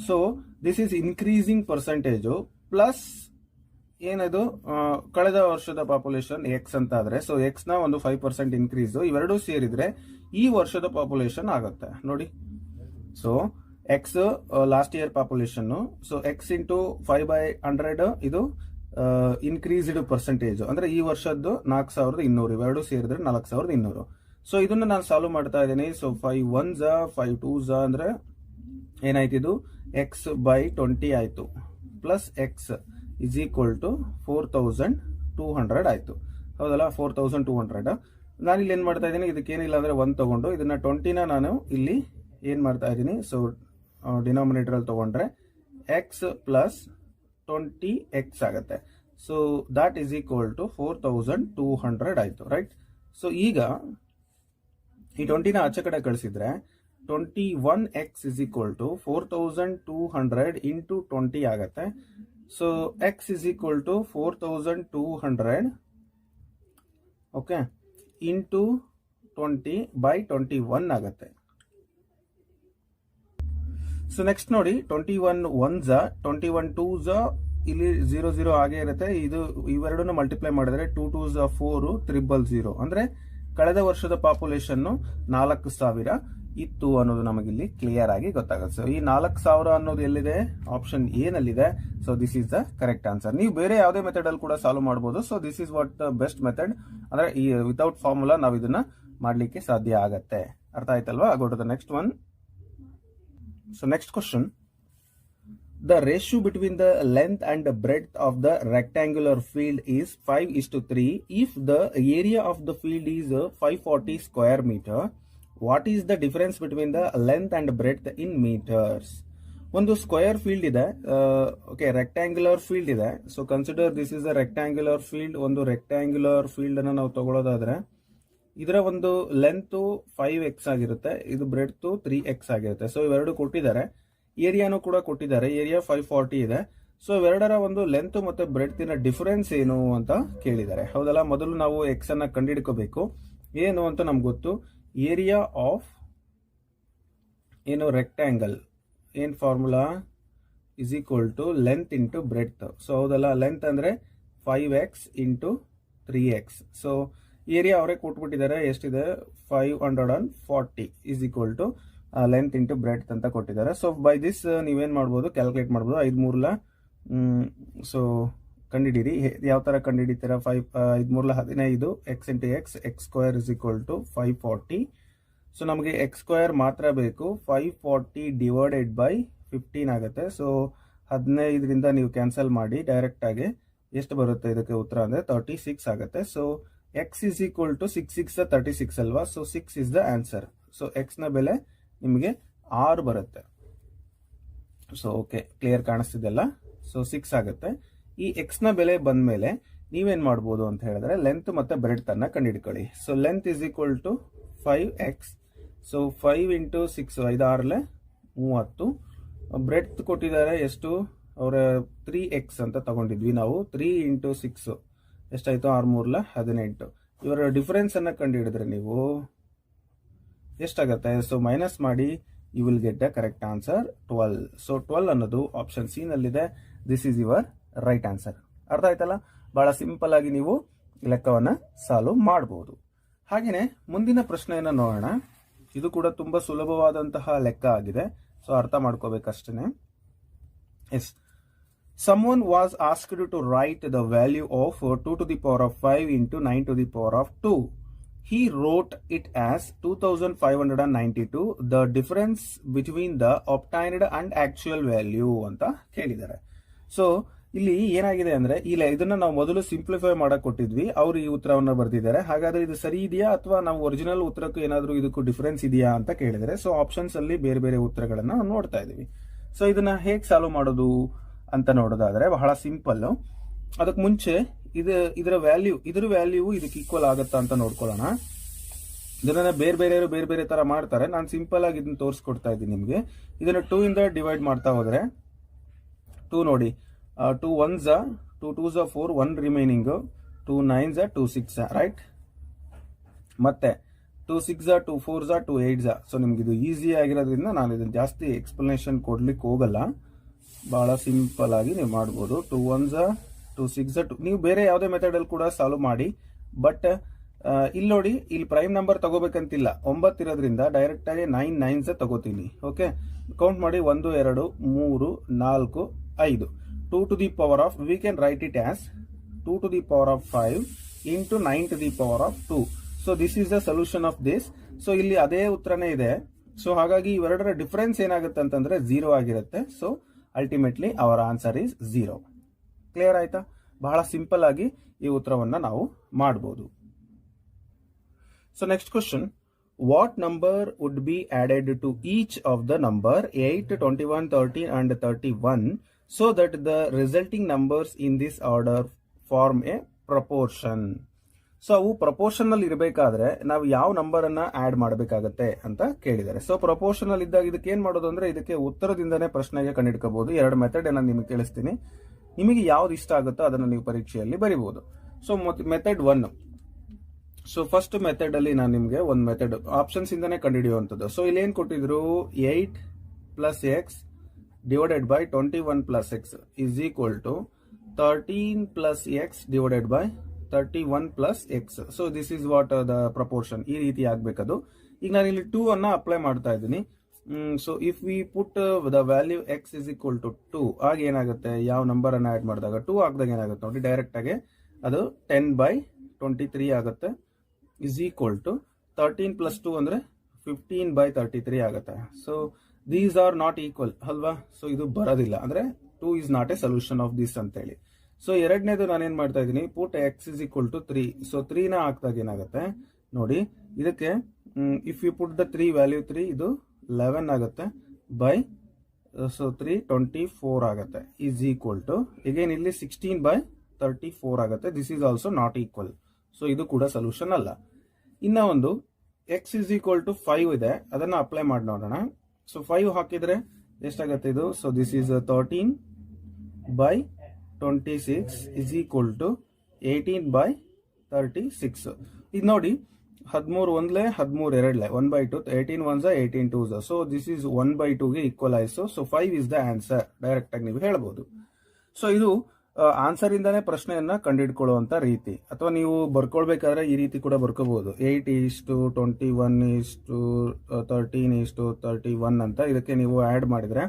So this is increasing percentage plus ಏನದು ಕಳೆದ ವರ್ಷದ ಪಾಪ್ಯುಲೇಷನ್ ಎಕ್ಸ್ ಅಂತ ಆದ್ರೆ, ಸೊ ಎಕ್ಸ್ ನ ಒಂದು 5% ಇನ್ಕ್ರೀಸ್, ಇವೆರಡೂ ಸೇರಿದ್ರೆ ಈ ವರ್ಷದ ಪಾಪ್ಯುಲೇಷನ್ ಆಗುತ್ತೆ ನೋಡಿ. So X last year population, so X into 5/100 ಇದು ಇನ್ಕ್ರೀಸ್ಡ್ ಪರ್ಸೆಂಟೇಜ್ ಅಂದ್ರೆ ಈ ವರ್ಷದ್ದು 4200, ಇವೆರಡು ಸೇರಿದ್ರೆ 4200. ಸೊ ಇದನ್ನ ನಾನು ಸಾಲ್ವ್ ಮಾಡ್ತಾ ಇದ್ದೀನಿ. ಸೊ 5 1s 5 2s ಅಂದ್ರೆ ಏನಾಯ್ತು, ಇದು x/20 ಆಯ್ತು plus x is equal to 4200 ಆಯ್ತು. ಹೌದಲ್ಲ, 4200. ನಾನು ಇಲ್ಲಿ ಏನ್ ಮಾಡ್ತಾ ಇದ್ದೀನಿ, ಇದಕ್ಕೇನಿಲ್ಲ ಅಂದ್ರೆ 1 ತಗೊಂಡು ಇದನ್ನ 20ನ ನಾನು ಇಲ್ಲಿ ಏನ್ ಮಾಡ್ತಾ ಇದ್ದೀನಿ, ಸೊ ಡಿನಾಮಿನೇಟರ್ ಅಲ್ಲಿ ತಗೊಂಡ್ರೆ x ಪ್ಲಸ್ 20x ಆಗತ್ತೆ. So that is equal to 4200 ಆಯ್ತು, ರೈಟ್. ಸೊ ಈಗ ಈ 20ನ ಆಚೆ ಕಡೆ ಕಳಿಸಿದ್ರೆ 21x is equal to 4200 into 20 ಆಗತ್ತೆ. So x is equal to 4200 okay into 20/21 ಆಗತ್ತೆ. ಸೊ ನೆಕ್ಸ್ಟ್ ನೋಡಿ, 21 1s 21 2s ಇಲ್ಲಿ 00 ಆಗೇ ಇರುತ್ತೆ. ಇದು ಇವೆರಡನ್ನು ಮಲ್ಟಿಪ್ಲೈ ಮಾಡಿದ್ರೆ 2 2s 4 000 ಅಂದ್ರೆ ಕಳೆದ ವರ್ಷದ ಪಾಪ್ಯುಲೇಷನ್ 4000 ಇತ್ತು ಅನ್ನೋದು ನಮಗಿಲ್ಲಿ ಕ್ಲಿಯರ್ ಆಗಿ ಗೊತ್ತಾಗುತ್ತೆ. ಸೊ ಈ 4000 ಅನ್ನೋದು ಎಲ್ಲಿದೆ, ಆಪ್ಷನ್ ಎ ನಲ್ಲಿದೆ. So this is the correct answer. ನೀವು ಬೇರೆ ಯಾವುದೇ ಮೆಥಡ್ ಅಲ್ಲಿ ಕೂಡ ಸಾಲ್ವ್ ಮಾಡಬಹುದು. So this is what the best method. ಅಂದ್ರೆ ಈ ವಿತೌಟ್ ಫಾರ್ಮುಲಾ ನಾವು ಇದನ್ನ ಮಾಡ್ಲಿಕ್ಕೆ ಸಾಧ್ಯ ಆಗತ್ತೆ. ಅರ್ಥ ಆಯ್ತಲ್ವಾ? Go to the next one. So next question, the ratio between the length and the breadth of the rectangular field is 5:3 if the area of the field is 540 square meter. What is the difference between the length and breadth in meters? ಒಂದು square field ಇದೆ, okay, rectangular field ಇದೆ. So consider this is a rectangular field. ಒಂದು rectangular field ಅನ್ನ ನಾವು ತಗೊಳ್ಳೋದಾದ್ರೆ ಇದರ ಒಂದು length 5x ಆಗಿರುತ್ತೆ, ಇದು ಬ್ರೆಡ್ತ್ 3x ಆಗಿರುತ್ತೆ. ಸೊ ಇವೆರಡು ಕೊಟ್ಟಿದ್ದಾರೆ, ಏರಿಯಾನು ಕೂಡ ಕೊಟ್ಟಿದ್ದಾರೆ. ಏರಿಯಾ 540 ಇದೆ. ಸೊ ಇವೆರಡರ ಒಂದು ಲೆಂತ್ ಮತ್ತೆ ಬ್ರೆಡ್ತಿನ ಡಿಫರೆನ್ಸ್ ಏನು ಅಂತ ಕೇಳಿದ್ದಾರೆ. ಹೌದಲ್ಲ, ಮೊದಲು ನಾವು ಎಕ್ಸ್ ಅನ್ನ ಕಂಡುಹಿಡ್ಕೋಬೇಕು. ಏನು ಅಂತ ನಮ್ಗೆ ಗೊತ್ತು, ಏರಿಯಾ ಆಫ್ ಏನು ರೆಕ್ಟ್ಯಾಂಗಲ್, ಏನ್ formula, is equal to length into breadth. So ಹೌದಲ್ಲ, ಲೆಂತ್ ಅಂದ್ರೆ 5x into 3x. So area ಅವರೇ ಕೊಟ್ಬಿಟ್ಟಿದ್ದಾರೆ, ಎಷ್ಟಿದೆ 540 is equal to length into breadth ಅಂತ ಕೊಟ್ಟಿದ್ದಾರೆ. ಸೊ ಬೈ ದಿಸ್ ನೀವೇನ್ ಮಾಡ್ಬೋದು, ಕ್ಯಾಲ್ಕುಲೇಟ್ ಮಾಡ್ಬೋದು. 5 3 ಸೊ ಕಂಡಿಡೀರಿ. ಯಾವ ತರ ಕಂಡುಹಿಡಿತೀರಾ, 5 3 15 x into x, x square is equal to 540. So ನಮಗೆ ಎಕ್ಸ್ ಸ್ಕ್ವೇರ್ ಮಾತ್ರ ಬೇಕು. 540 ಡಿವೈಡೆಡ್ ಬೈ 15 ಆಗುತ್ತೆ. ಸೊ 15ರಿಂದ ನೀವು ಕ್ಯಾನ್ಸಲ್ ಮಾಡಿ ಡೈರೆಕ್ಟ್ ಆಗಿ ಎಷ್ಟು ಬರುತ್ತೆ ಇದಕ್ಕೆ ಉತ್ತರ ಅಂದ್ರೆ 36 ಆಗುತ್ತೆ. So x is equal to 6 6 36 ಅಲ್ವಾ. So 6 is the answer. So x ನ ಬೆಲೆ ನಿಮಗೆ 6 ಬರುತ್ತೆ. ಸೊ ಓಕೆ, ಕ್ಲಿಯರ್ ಕಾಣಿಸ್ತಿದೆಲ್ಲ. ಸೊ 6 ಆಗುತ್ತೆ. ಈ x ನ ಬೆಲೆ ಬಂದ್ಮೇಲೆ ನೀವೇನ್ ಮಾಡ್ಬೋದು ಅಂತ ಹೇಳಿದ್ರೆ ಲೆಂತ್ ಮತ್ತೆ ಬ್ರೆಡ್ತ್ ಅನ್ನ ಕಂಡುಹಿಡ್ಕೊಳ್ಳಿ. So length is equal to 5x. So 5 into 6 5 6 30. Breadth ಕೊಟ್ಟಿದ್ದಾರೆ ಎಷ್ಟು, ಅವರ 3x ಅಂತ ತಗೊಂಡಿದ್ವಿ ನಾವು. 3 ಇಂಟು 6 ಎಷ್ಟಾಯ್ತು, 6 3 18. ಇವರ ಡಿಫರೆನ್ಸ್ ಅನ್ನ ಕಂಡು ಹಿಡಿದ್ರೆ ನೀವು ಎಷ್ಟಾಗತ್ತೆ, ಸೊ ಮೈನಸ್ ಮಾಡಿ, you will get the correct answer 12. So 12 ಅನ್ನೋದು ಆಪ್ಷನ್ ಸಿ ನಲ್ಲಿದೆ. This is your right answer. ಅರ್ಥ ಆಯ್ತಲ್ಲ, ಬಹಳ ಸಿಂಪಲ್ ಆಗಿ ನೀವು ಲೆಕ್ಕವನ್ನ ಸಾಲ್ವ್ ಮಾಡಬಹುದು. ಹಾಗೇನೆ ಮುಂದಿನ ಪ್ರಶ್ನೆಯನ್ನ ನೋಡೋಣ. ಇದು ಕೂಡ ತುಂಬಾ ಸುಲಭವಾದಂತಹ ಲೆಕ್ಕ ಆಗಿದೆ. ಸೊ ಅರ್ಥ ಮಾಡ್ಕೋಬೇಕಷ್ಟೇನೆ. Yes, someone was asked to write the value of 2 to the power of 5 into 9 to the power of 2. He wrote it as 2592. The difference between the obtained and actual value ಅಂತ ಕೇಳಿದ್ದಾರೆ. So ಇಲ್ಲಿ ಏನಾಗಿದೆ ಅಂದ್ರೆ ಇದನ್ನ ನಾವು ಮೊದಲು simplify ಮಾಡಕ್ ಕೊಟ್ಟಿದ್ವಿ, ಅವರು ಈ ಉತ್ತರವನ್ನ ಬರ್ತಿದ್ದಾರೆ. ಹಾಗಾದ್ರೆ ಇದು ಸರಿ ಇದೆಯಾ ಅಥವಾ ನಾವು ಒರಿಜಿನಲ್ ಉತ್ತರಕ್ಕೂ ಏನಾದ್ರೂ ಇದಕ್ಕೂ ಡಿಫರೆನ್ಸ್ ಇದೆಯಾ ಅಂತ ಕೇಳಿದರೆ, ಸೊ ಆಪ್ಷನ್ಸ್ ಅಲ್ಲಿ ಬೇರೆ ಬೇರೆ ಉತ್ತರಗಳನ್ನ ನೋಡ್ತಾ ಇದೀವಿ. ಸೊ ಇದನ್ನ ಹೇಗೆ ಸಾಲ್ವ್ ಮಾಡೋದು ಅಂತ ನೋಡೋದಾದ್ರೆ ಬಹಳ ಸಿಂಪಲ್. ಅದಕ್ಕೆ ಮುಂಚೆ ಇದರ ವ್ಯಾಲ್ಯೂ ಇದಕ್ಕೆ ಈಕ್ವಲ್ ಆಗುತ್ತಾ ಅಂತ ನೋಡ್ಕೊಳ್ಳೋಣ. ಇದನ್ನ ಬೇರೆ ಬೇರೆ ತರ ಮಾಡ್ತಾರೆ. ನಾನು ಸಿಂಪಲ್ ಆಗಿ ಇದನ್ನ ತೋರಿಸ್ಕೊಡ್ತಾ ಇದ್ದೀನಿ ನಿಮಗೆ. ಇದನ್ನ 2 ಇಂದ ಡಿವೈಡ್ ಮಾಡ್ತಾ ಹೋದ್ರೆ 2 ನೋಡಿ, 2 1s 2 2s 4, 1 remaining, 2 9s 2 6 right. ಮತ್ತೆ 2 6s 2 4s 2 8s. ಸೊ ನಿಮ್ಗೆ ಇದು ಈಸಿ ಆಗಿರೋದ್ರಿಂದ ನಾನು ಇದನ್ನ ಜಾಸ್ತಿ ಎಕ್ಸ್ಪ್ಲನೇಷನ್ ಕೊಡ್ಲಿಕ್ಕೆ ಹೋಗಲ್ಲ. ಬಹಳ ಸಿಂಪಲ್ ಆಗಿ ನೀವು ಮಾಡ್ಬೋದು. 2 1s 2 6s 2. ನೀವು ಬೇರೆ ಯಾವುದೇ ಮೆಥಡ್ ಅಲ್ಲಿ ಕೂಡ ಸಾಲ್ವ್ ಮಾಡಿ. ಬಟ್ ಇಲ್ಲಿ ನೋಡಿ, ಇಲ್ಲಿ ಪ್ರೈಮ್ ನಂಬರ್ ತಗೋಬೇಕಂತಿಲ್ಲ. 9 ಇರೋದ್ರಿಂದ ಡೈರೆಕ್ಟ್ ಆಗಿ 9 9s ತಗೋತೀನಿ. ಓಕೆ, ಕೌಂಟ್ ಮಾಡಿ. 1 2 3 4 5. 2 to the power of, we can write it as 2 to the power of 5 into 9 to the power of 2. So this is the solution of this. So ಇಲ್ಲಿ ಅದೇ ಉತ್ತರನೇ ಇದೆ. So ಹಾಗಾಗಿ ಇವೆರಡರ difference ಏನಾಗುತ್ತೆ ಅಂತಂದ್ರೆ 0 ಆಗಿರುತ್ತೆ. So ultimately our answer is 0. Clear ಆಯ್ತಾ? ಬಹಳ ಸಿಂಪಲ್ ಆಗಿ ಈ ಉತ್ತರವನ್ನ ನಾವು ಮಾಡಬಹುದು. So next question, what number would be added to each of the number 8, 21, 30 and 31 so that the resulting numbers in this order form a proportion? So ಅವು proportional ಇರಬೇಕಾದ್ರೆ ನಾವು ಯಾವ ನಂಬರ್ ಅನ್ನ ಆಡ್ ಮಾಡಬೇಕಾಗತ್ತೆ ಅಂತ ಕೇಳಿದ್ದಾರೆ. ಸೊ ಪ್ರಪೋರ್ಷನಲ್ ಇದ್ದಾಗ ಇದಕ್ಕೆ ಏನ್ ಮಾಡೋದು ಅಂದ್ರೆ, ಇದಕ್ಕೆ ಉತ್ತರದಿಂದನೇ ಪ್ರಶ್ನೆಗೆ ಕಂಡುಹಿಡ್ಕೋಬಹುದು. 2 ಮೆಥಡ್ ನಾನು ನಿಮಗೆ ತಿಳಿಸ್ತೀನಿ. ನಿಮಗೆ ಯಾವ್ದು ಇಷ್ಟ ಆಗುತ್ತೋ ಅದನ್ನ ನೀವು ಪರೀಕ್ಷೆಯಲ್ಲಿ ಬರೀಬಹುದು. So method 1. So first method ಅಲ್ಲಿ ನಾನು ನಿಮಗೆ ಒಂದು ಮೆಥಡ್ ಆಪ್ಷನ್ಸ್ ಇಂದಾನೆ ಕಂಡುಹಿಡಿಯುವಂಥದ್ದು. ಸೊ ಇಲ್ಲಿ ಏನ್ ಕೊಟ್ಟಿದ್ರು, 8 plus x divided by 21 plus x is equal to 13 plus x divided by 31 plus x. So this is what the proportion. ಈ ರೀತಿ ಆಗ್ಬೇಕದು. ಈಗ ನಾನು ಇಲ್ಲಿ 2 ಅನ್ನ ಅಪ್ಲೈ ಮಾಡ್ತಾ ಇದ್ದೀನಿ. So if we put the value x is equal to 2, ಆಗ ಏನಾಗುತ್ತೆ, ಯಾವ ನಂಬರ್ ಅನ್ನ ಆಡ್ ಮಾಡಿದಾಗ 2 ಹಾಕಿದಾಗ ಏನಾಗುತ್ತೆ ನೋಡಿ, ಡೈರೆಕ್ಟ್ ಆಗಿ ಅದು 10/23 ಆಗುತ್ತೆ. ಇಸ್ ಈಕ್ವಲ್ ಟು 13 ಪ್ಲಸ್ 2 ಅಂದ್ರೆ 15/33 ಆಗುತ್ತೆ. So these are not equal ಅಲ್ವಾ? ಸೊ ಇದು ಬರೋದಿಲ್ಲ, ಅಂದ್ರೆ 2 is not a solution of this ಅಂತ ಹೇಳಿ. ಸೊ ಎರಡನೇದು ನಾನೇನ್ ಮಾಡ್ತಾ ಇದ್ದೀನಿ, put x is equal to 3. So 3 ನ ಹಾಕಿದಾಗ ಏನಾಗುತ್ತೆ ನೋಡಿ, ಇದಕ್ಕೆ if you put the 3 value 3, ಇದು 11 ಆಗುತ್ತೆ ಬೈ, ಸೊ 3 24 ಆಗುತ್ತೆ. ಇಸ್ ಈಕ್ವಲ್ ಟು ಅಗೇನ್ ಇಲ್ಲಿ 16/34 ಆಗುತ್ತೆ. This is also not equal. So ಇದು ಕೂಡ ಸೊಲ್ಯೂಷನ್ ಅಲ್ಲ. ಇನ್ನ ಒಂದು ಎಕ್ಸ್ ಇಸ್ ಈಕ್ವಲ್ ಟು 5 ಇದೆ, ಅದನ್ನ ಅಪ್ಲೈ ಮಾಡಿ ನೋಡೋಣ. ಸೊ 5 ಹಾಕಿದ್ರೆ ಎಷ್ಟಾಗತ್ತೆ ಇದು, so this is 13/26 is equal to 18/36. ಇದು ನೋಡಿ, 13 ಒಂದ್ಲೆ 13 ಎರಡ್ಲೆ 1/2, 18 1s 18 2s. So this is 1/2 ಗೆ ಈಕ್ವಲ್ ಆಯ್ತು. So 5 is the answer, direct ಆಗಿ ನೀವು ಹೇಳ್ಬೋದು. ಸೊ ಇದು ಆನ್ಸರ್ ಇಂದಾನೆ ಪ್ರಶ್ನೆಯನ್ನ ಕಂಡುಹಿಡ್ಕೊಳ್ಳುವಂತ ರೀತಿ. ಅಥವಾ ನೀವು ಬರ್ಕೊಳ್ಬೇಕಾದ್ರೆ ಈ ರೀತಿ ಕೂಡ ಬರ್ಕೋಬಹುದು, 8:21:13:31 ಅಂತ. ಇದಕ್ಕೆ ನೀವು ಆಡ್ ಮಾಡಿದ್ರೆ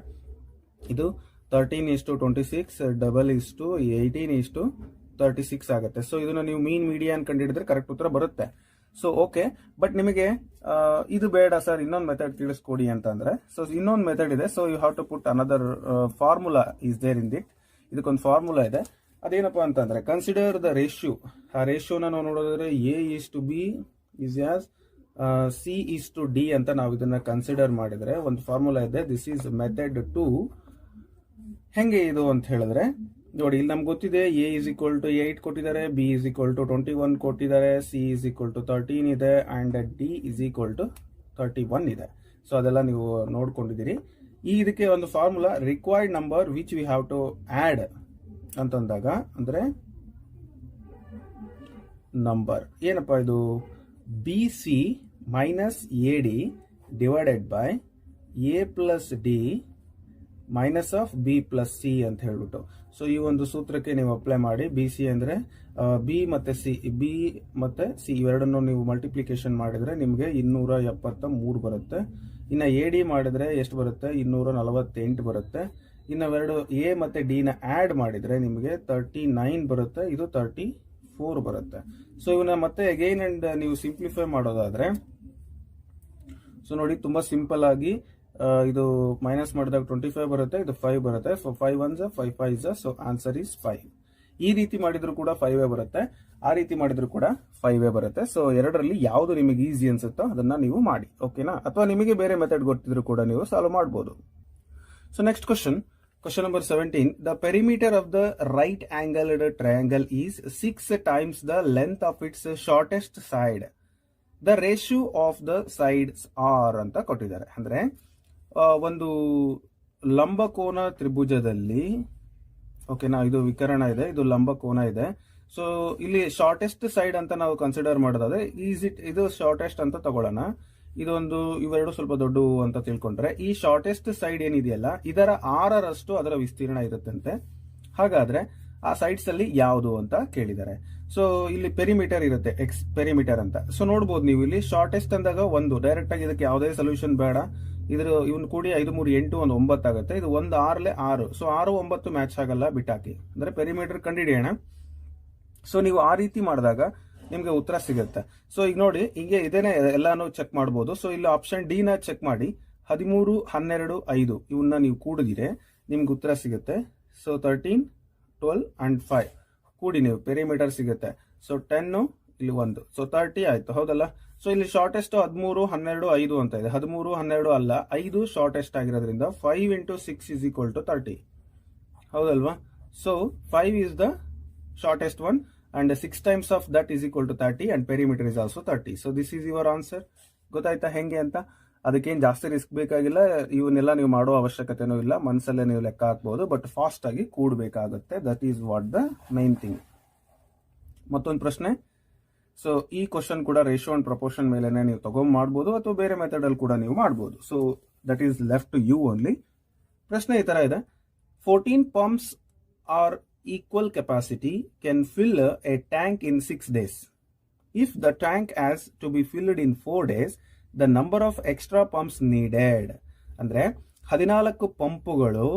ಇದು 13:26 18:36 ಆಗುತ್ತೆ. ಸೊ ಇದನ್ನ ನೀವು ಮೀನ್ ಮೀಡಿಯನ್ ಕಂಡುಹಿಡಿದ್ರೆ ಕರೆಕ್ಟ್ ಉತ್ತರ ಬರುತ್ತೆ. ಸೊ ಓಕೆ, ಬಟ್ ನಿಮಗೆ ಇದು ಬೇಡ ಸರ್, ಇನ್ನೊಂದು ಮೆಥಡ್ ತಿಳಿಸ್ಕೊಡಿ ಅಂತಂದ್ರೆ, ಸೊ ಇನ್ನೊಂದು ಮೆಥಡ್ ಇದೆ. So you have to put another formula is there in it. ಇದಕ್ಕೊಂದು ಫಾರ್ಮುಲಾ ಇದೆ. ಅದೇನಪ್ಪಾ ಅಂತಂದ್ರೆ, ಕನ್ಸಿಡರ್ ದ ರೇಷಿಯೋ. ಆ ರೇಷಿಯೋನ ನಾವು ನೋಡೋದಾದ್ರೆ A:B ಇಸ್ ಆಸ್ C:D ಅಂತ ನಾವು ಇದನ್ನ ಕನ್ಸಿಡರ್ ಮಾಡಿದ್ರೆ ಒಂದು ಫಾರ್ಮುಲಾ ಇದೆ. This is method 2. ಹೆಂಗೆ ಇದು ಅಂತ ಹೇಳಿದ್ರೆ ನೋಡಿ, ಇಲ್ಲಿ ನಮ್ಗೆ ಗೊತ್ತಿದೆ A is equal to 8 ಕೊಟ್ಟಿದ್ದಾರೆ, B is equal to 21 ಕೊಟ್ಟಿದ್ದಾರೆ, C is equal to 13 ಇದೆ, and D is equal to 31 ಇದೆ. ಸೊ ಅದೆಲ್ಲ ನೀವು ನೋಡ್ಕೊಂಡಿದ್ದೀರಿ. ಇದಕ್ಕೆ ಒಂದು formula, required number which we have to add ಅಂತಂದಾಗ, ಅಂದ್ರೆ ನಂಬರ್ ಏನಪ್ಪಾ ಇದು, BC minus AD divided by A plus D minus of B plus C ಅಂತ ಹೇಳ್ಬಿಟ್ಟು. ಸೊ ಈ ಒಂದು ಸೂತ್ರಕ್ಕೆ ನೀವು ಅಪ್ಲೈ ಮಾಡಿ. BC ಅಂದ್ರೆ B ಮತ್ತೆ C ಇವೆರಡನ್ನು ನೀವು ಮಲ್ಟಿಪ್ಲಿಕೇಶನ್ ಮಾಡಿದ್ರೆ ನಿಮಗೆ 273 ಬರುತ್ತೆ. ಇನ್ನ AD ಮಾಡಿದ್ರೆ ಎಷ್ಟು ಬರುತ್ತೆ, 248 ಬರುತ್ತೆ. ಇನ್ನವೆರಡು A ಮತ್ತೆ D ನ ಆಡ್ ಮಾಡಿದ್ರೆ ನಿಮಗೆ 39 ಬರುತ್ತೆ, ಇದು 34 ಬರುತ್ತೆ. ಸೊ ಇವನ್ನ ಮತ್ತೆ ಅಗೈನ್ ಅಂಡ್ ನೀವು ಸಿಂಪ್ಲಿಫೈ ಮಾಡೋದಾದ್ರೆ, ಸೊ ನೋಡಿ ತುಂಬಾ ಸಿಂಪಲ್ ಆಗಿ ಇದು ಮೈನಸ್ ಮಾಡಿದಾಗ 25 ಬರುತ್ತೆ, ಇದು 5 ಬರುತ್ತೆ. So 5 1s 5 5s, so answer is 5. ಈ ರೀತಿ ಮಾಡಿದ್ರು ಕೂಡ 5 ಬರುತ್ತೆ, ಆ ರೀತಿ ಮಾಡಿದ್ರು ಕೂಡ 5 ಬರುತ್ತೆ. ಸೊ ಎರಡರಲ್ಲಿ ಯಾವುದು ನಿಮಗೆ ಈಸಿ ಅನ್ಸುತ್ತೋ ಅದನ್ನ ನೀವು ಮಾಡಿ, ಓಕೆನಾ? ಅಥವಾ ನಿಮಗೆ ಬೇರೆ ಮೆಥಡ್ ಗೊತ್ತಿದ್ರು ಕೂಡ ನೀವು ಸಾಲ್ವ್ ಮಾಡಬಹುದು. So next question, Question number 17. The perimeter of the right angled triangle is 6 times the length of its shortest side. The ratio of the sides are ಅಂತ ಕೊಟ್ಟಿದ್ದಾರೆ. ಅಂದ್ರೆ ಒಂದು ಲಂಬಕೋನ ತ್ರಿಭುಜದಲ್ಲಿ ಓಕೆನಾ, ಇದು ವಿಕರ್ಣ ಇದೆ, ಇದು ಲಂಬಕೋನ ಇದೆ. ಸೊ ಇಲ್ಲಿ ಶಾರ್ಟೆಸ್ಟ್ ಸೈಡ್ ಅಂತ ನಾವು ಕನ್ಸಿಡರ್ ಮಾಡೋದಾದ್ರೆ ಇದು ಶಾರ್ಟೆಸ್ಟ್ ಅಂತ ತಗೊಳ್ಳೋಣ. ಇದೊಂದು ಇವೆರಡು ಸ್ವಲ್ಪ ದೊಡ್ಡವು ಅಂತ ತಿಳ್ಕೊಂಡ್ರೆ ಈ ಶಾರ್ಟೆಸ್ಟ್ ಸೈಡ್ ಏನಿದೆಯಲ್ಲ ಇದರ 6ರಷ್ಟು ಅದರ ವಿಸ್ತೀರ್ಣ ಇರುತ್ತಂತೆ. ಹಾಗಾದ್ರೆ ಆ ಸೈಡ್ಸ್ ಅಲ್ಲಿ ಯಾವುದು ಅಂತ ಕೇಳಿದ್ದಾರೆ. ಸೊ ಇಲ್ಲಿ ಪೆರಿಮೀಟರ್ ಇರುತ್ತೆ, ಎಕ್ಸ್ ಪೆರಿಮೀಟರ್ ಅಂತ. ಸೊ ನೋಡ್ಬೋದು ನೀವು ಇಲ್ಲಿ ಶಾರ್ಟೆಸ್ಟ್ ಅಂದಾಗ ಒಂದು ಡೈರೆಕ್ಟ್ ಆಗಿ ಇದಕ್ಕೆ ಯಾವುದೇ ಸೊಲ್ಯೂಷನ್ ಬೇಡ. ಇವನ್ ಕೂಡಿ 5 3 8 ಒಂದು 9 ಆಗುತ್ತೆ. ಇದು ಒಂದು 6 ಸೊ 6 9 ಮ್ಯಾಚ್ ಆಗಲ್ಲ, ಬಿಟ್ಟಾಕಿ. ಅಂದ್ರೆ ಪೆರಿಮೀಟರ್ ಕಂಡುಹಿಡಿಯೋಣ. ಸೊ ನೀವು ಆ ರೀತಿ ಮಾಡಿದಾಗ ನಿಮ್ಗೆ ಉತ್ತರ ಸಿಗುತ್ತೆ. ಸೊ ಈಗ ನೋಡಿ, ಹಿಂಗೆ ಇದೇನೆ ಎಲ್ಲಾನು ಚೆಕ್ ಮಾಡಬಹುದು. ಸೊ ಇಲ್ಲಿ ಆಪ್ಷನ್ ಡಿ ನ ಚೆಕ್ ಮಾಡಿ 13 12 5 ಇವನ್ನ ನೀವು ಕೂಡಿದಿರೆ ನಿಮ್ಗೆ ಉತ್ತರ ಸಿಗುತ್ತೆ. ಸೊ 13 12 ಅಂಡ್ 5 ಕೂಡಿ ನೀವು ಪೆರಿಮೀಟರ್ ಸಿಗುತ್ತೆ. ಸೊ 10 ಇಲ್ಲಿ 1, ಸೊ 30 ಆಯ್ತು, ಹೌದಲ್ಲ. ಸೊ ಇಲ್ಲಿ ಶಾರ್ಟೆಸ್ಟ್ 13 12 5 ಅಂತ ಇದೆ. 13 12 ಅಲ್ಲ, 5 ಶಾರ್ಟೆಸ್ಟ್ ಆಗಿರೋದ್ರಿಂದ 5 into 6 is equal to 30, ಹೌದಲ್ವಾ. So 5 is the shortest one and 6 times of that is equal to 30 and perimeter is also 30. So this is your answer. ಗೊತ್ತಾಯ್ತಾ ಹೆಂಗೆ ಅಂತ? ಅದಕ್ಕೇನು ಜಾಸ್ತಿ ರಿಸ್ಕ್ ಬೇಕಾಗಿಲ್ಲ, ಇವನ್ನೆಲ್ಲ ನೀವು ಮಾಡೋ ಅವಶ್ಯಕತೆನೂ ಇಲ್ಲ, ಮನಸ್ಸಲ್ಲೇ ನೀವು ಲೆಕ್ಕ ಹಾಕ್ಬಹುದು. ಬಟ್ ಫಾಸ್ಟ್ ಆಗಿ ಕೂಡಬೇಕಾಗುತ್ತೆ. That is what the main thing. ಮತ್ತೊಂದು ಪ್ರಶ್ನೆ. ಸೊ ಈ ಕ್ವಶನ್ ಕೂಡ ರೇಷಿಯೋ ಅಂಡ್ ಪ್ರಪೋರ್ಷನ್ ಮೇಲೆ ನೀವು ತಗೊಂಡ್ ಮಾಡ್ಬೋದು ಅಥವಾ ಬೇರೆ ಮೆಥಡ್ ಅಲ್ಲಿ ಕೂಡ ನೀವು ಮಾಡ್ಬೋದು. So that is left to you only. ಪ್ರಶ್ನೆ ಈ ತರ ಇದೆ. 14 pumps are equal capacity can fill a tank in 6 days. If the tank has to be filled in 4 days, the number of extra pumps needed. ಅಂದ್ರೆ 14 ಪಂಪುಗಳು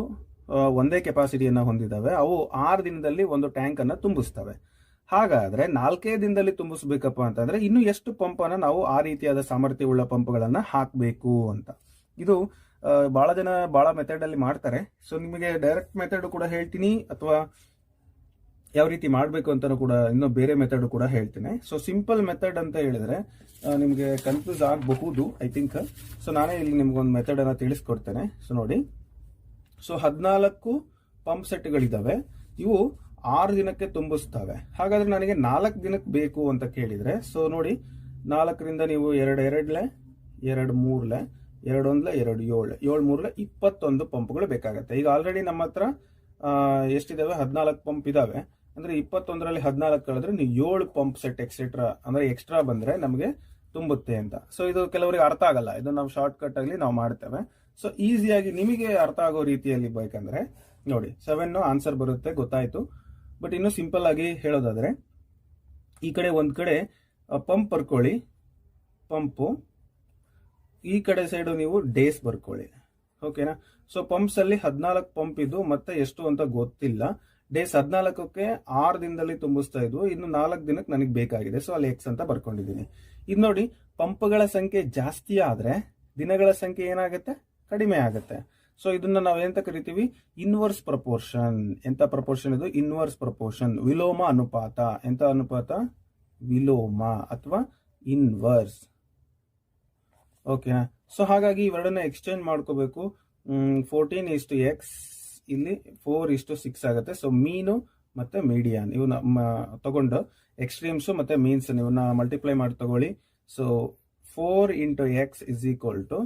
ಒಂದೇ ಕೆಪಾಸಿಟಿಯನ್ನ ಹೊಂದಿದ್ದಾವೆ. ಅವು 6 ದಿನದಲ್ಲಿ ಒಂದು tank ಅನ್ನ ತುಂಬಿಸ್ತವೆ. ಹಾಗಾದ್ರೆ 4 ದಿನದಲ್ಲಿ ತುಂಬಿಸ್ಬೇಕಪ್ಪ ಅಂತಂದ್ರೆ ಇನ್ನು ಎಷ್ಟು ಪಂಪ್ ಅನ್ನ ನಾವು ಆ ರೀತಿಯಾದ ಸಾಮರ್ಥ್ಯವುಳ್ಳ ಪಂಪ್ಗಳನ್ನ ಹಾಕಬೇಕು ಅಂತ. ಇದು ಬಹಳ ಜನ ಬಹಳ ಮೆಥಡ್ ಅಲ್ಲಿ ಮಾಡ್ತಾರೆ. ಸೊ ನಿಮಗೆ ಡೈರೆಕ್ಟ್ ಮೆಥಡ್ ಕೂಡ ಹೇಳ್ತೀನಿ, ಅಥವಾ ಯಾವ ರೀತಿ ಮಾಡಬೇಕು ಅಂತಾನು ಕೂಡ ಇನ್ನೂ ಬೇರೆ ಮೆಥಡ್ ಕೂಡ ಹೇಳ್ತೀನಿ. ಸೊ ಸಿಂಪಲ್ ಮೆಥಡ್ ಅಂತ ಹೇಳಿದ್ರೆ ನಿಮಗೆ ಕನ್ಫ್ಯೂಸ್ ಆಗಬಹುದು ಐ ಥಿಂಕ್. ಸೊ ನಾನೇ ಇಲ್ಲಿ ನಿಮ್ಗೊಂದು ಮೆಥಡ್ ಅನ್ನ ತಿಳಿಸ್ಕೊಡ್ತೇನೆ. ಸೊ ನೋಡಿ, ಸೊ 14 ಪಂಪ್ ಸೆಟ್ಗಳಿದಾವೆ. ಇವು 6 ದಿನಕ್ಕೆ ತುಂಬಿಸ್ತವೆ. ಹಾಗಾದ್ರೆ ನನಗೆ 4 ದಿನಕ್ಕೆ ಬೇಕು ಅಂತ ಕೇಳಿದ್ರೆ, ಸೊ ನೋಡಿ 4ರಿಂದ ನೀವು 2 2 2 3 2 1 2 7 7 3 21 ಪಂಪ್ಗಳು ಬೇಕಾಗುತ್ತೆ. ಈಗ ಆಲ್ರೆಡಿ ನಮ್ಮ ಹತ್ರ ಎಷ್ಟಿದಾವೆ? 14 ಪಂಪ್ ಇದಾವೆ. ಅಂದ್ರೆ 21ರಲ್ಲಿ 14 ಕಳೆದ್ರೆ ನೀವು 7 ಪಂಪ್ ಸೆಟ್ ಎಕ್ಸೆಟ್ರಾ ಅಂದ್ರೆ ಎಕ್ಸ್ಟ್ರಾ ಬಂದ್ರೆ ನಮಗೆ ತುಂಬುತ್ತೆ ಅಂತ. ಸೊ ಇದು ಕೆಲವರಿಗೆ ಅರ್ಥ ಆಗಲ್ಲ, ಇದು ನಾವು ಶಾರ್ಟ್ ಕಟ್ ಅಲ್ಲಿ ನಾವು ಮಾಡ್ತೇವೆ. ಸೊ ಈಸಿಯಾಗಿ ನಿಮಗೆ ಅರ್ಥ ಆಗೋ ರೀತಿಯಲ್ಲಿ ಬೇಕಂದ್ರೆ ನೋಡಿ 7 ಆನ್ಸರ್ ಬರುತ್ತೆ, ಗೊತ್ತಾಯ್ತು. ಬಟ್ ಇನ್ನು ಸಿಂಪಲ್ ಆಗಿ ಹೇಳೋದಾದ್ರೆ ಈ ಕಡೆ ಒಂದ್ ಕಡೆ ಪಂಪ್ ಬರ್ಕೊಳ್ಳಿ, ಪಂಪು. ಈ ಕಡೆ ಸೈಡು ನೀವು ಡೇಸ್ ಬರ್ಕೊಳ್ಳಿ, ಓಕೆನಾ. ಸೊ ಪಂಪ್ಸ್ ಅಲ್ಲಿ 14 ಪಂಪ್ ಇದು, ಮತ್ತೆ ಎಷ್ಟು ಅಂತ ಗೊತ್ತಿಲ್ಲ. ಡೇಸ್ 14ಕ್ಕೆ 6 ದಿನದಲ್ಲಿ ತುಂಬಿಸ್ತಾ ಇದ್ವು, ಇನ್ನು 4 ದಿನಕ್ಕೆ ನನಗೆ ಬೇಕಾಗಿದೆ. ಸೊ ಅಲ್ಲಿ ಎಕ್ಸ್ ಅಂತ ಬರ್ಕೊಂಡಿದ್ದೀನಿ. ಇದು ನೋಡಿ, ಪಂಪ್ಗಳ ಸಂಖ್ಯೆ ಜಾಸ್ತಿ ಆದ್ರೆ ದಿನಗಳ ಸಂಖ್ಯೆ ಏನಾಗುತ್ತೆ? ಕಡಿಮೆ ಆಗುತ್ತೆ. ಸೊ ಇದನ್ನ ನಾವು ಎಂತ ಕರಿತೀವಿ? Inverse proportion. ಎಂತ ಪ್ರಪೋರ್ಷನ್ ಇದು? ಇನ್ವರ್ಸ್ ಪ್ರಪೋರ್ಷನ್, ವಿಲೋಮ ಅನುಪಾತ. ಎಂತ ಅನುಪಾತ? ವಿಲೋಮ ಅಥವಾ ಇನ್ವರ್ಸ್, ಓಕೆನಾ. ಸೊ ಹಾಗಾಗಿ ಇವೆರಡನ್ನ ಎಕ್ಸ್ಚೇಂಜ್ ಮಾಡ್ಕೋಬೇಕು. 14:x ಇಲ್ಲಿ 4:6 ಆಗುತ್ತೆ. ಸೊ ಮೀನು ಮತ್ತೆ ಮೀಡಿಯನ್ ಇವನ್ನ ತಗೊಂಡು ಎಕ್ಸ್ಟ್ರೀಮ್ಸ್ ಮತ್ತೆ ಮೀನ್ಸ್ ಇವನ್ನ ಮಲ್ಟಿಪ್ಲೈ ಮಾಡಿ ತಗೊಳ್ಳಿ. So 4 into x is equal to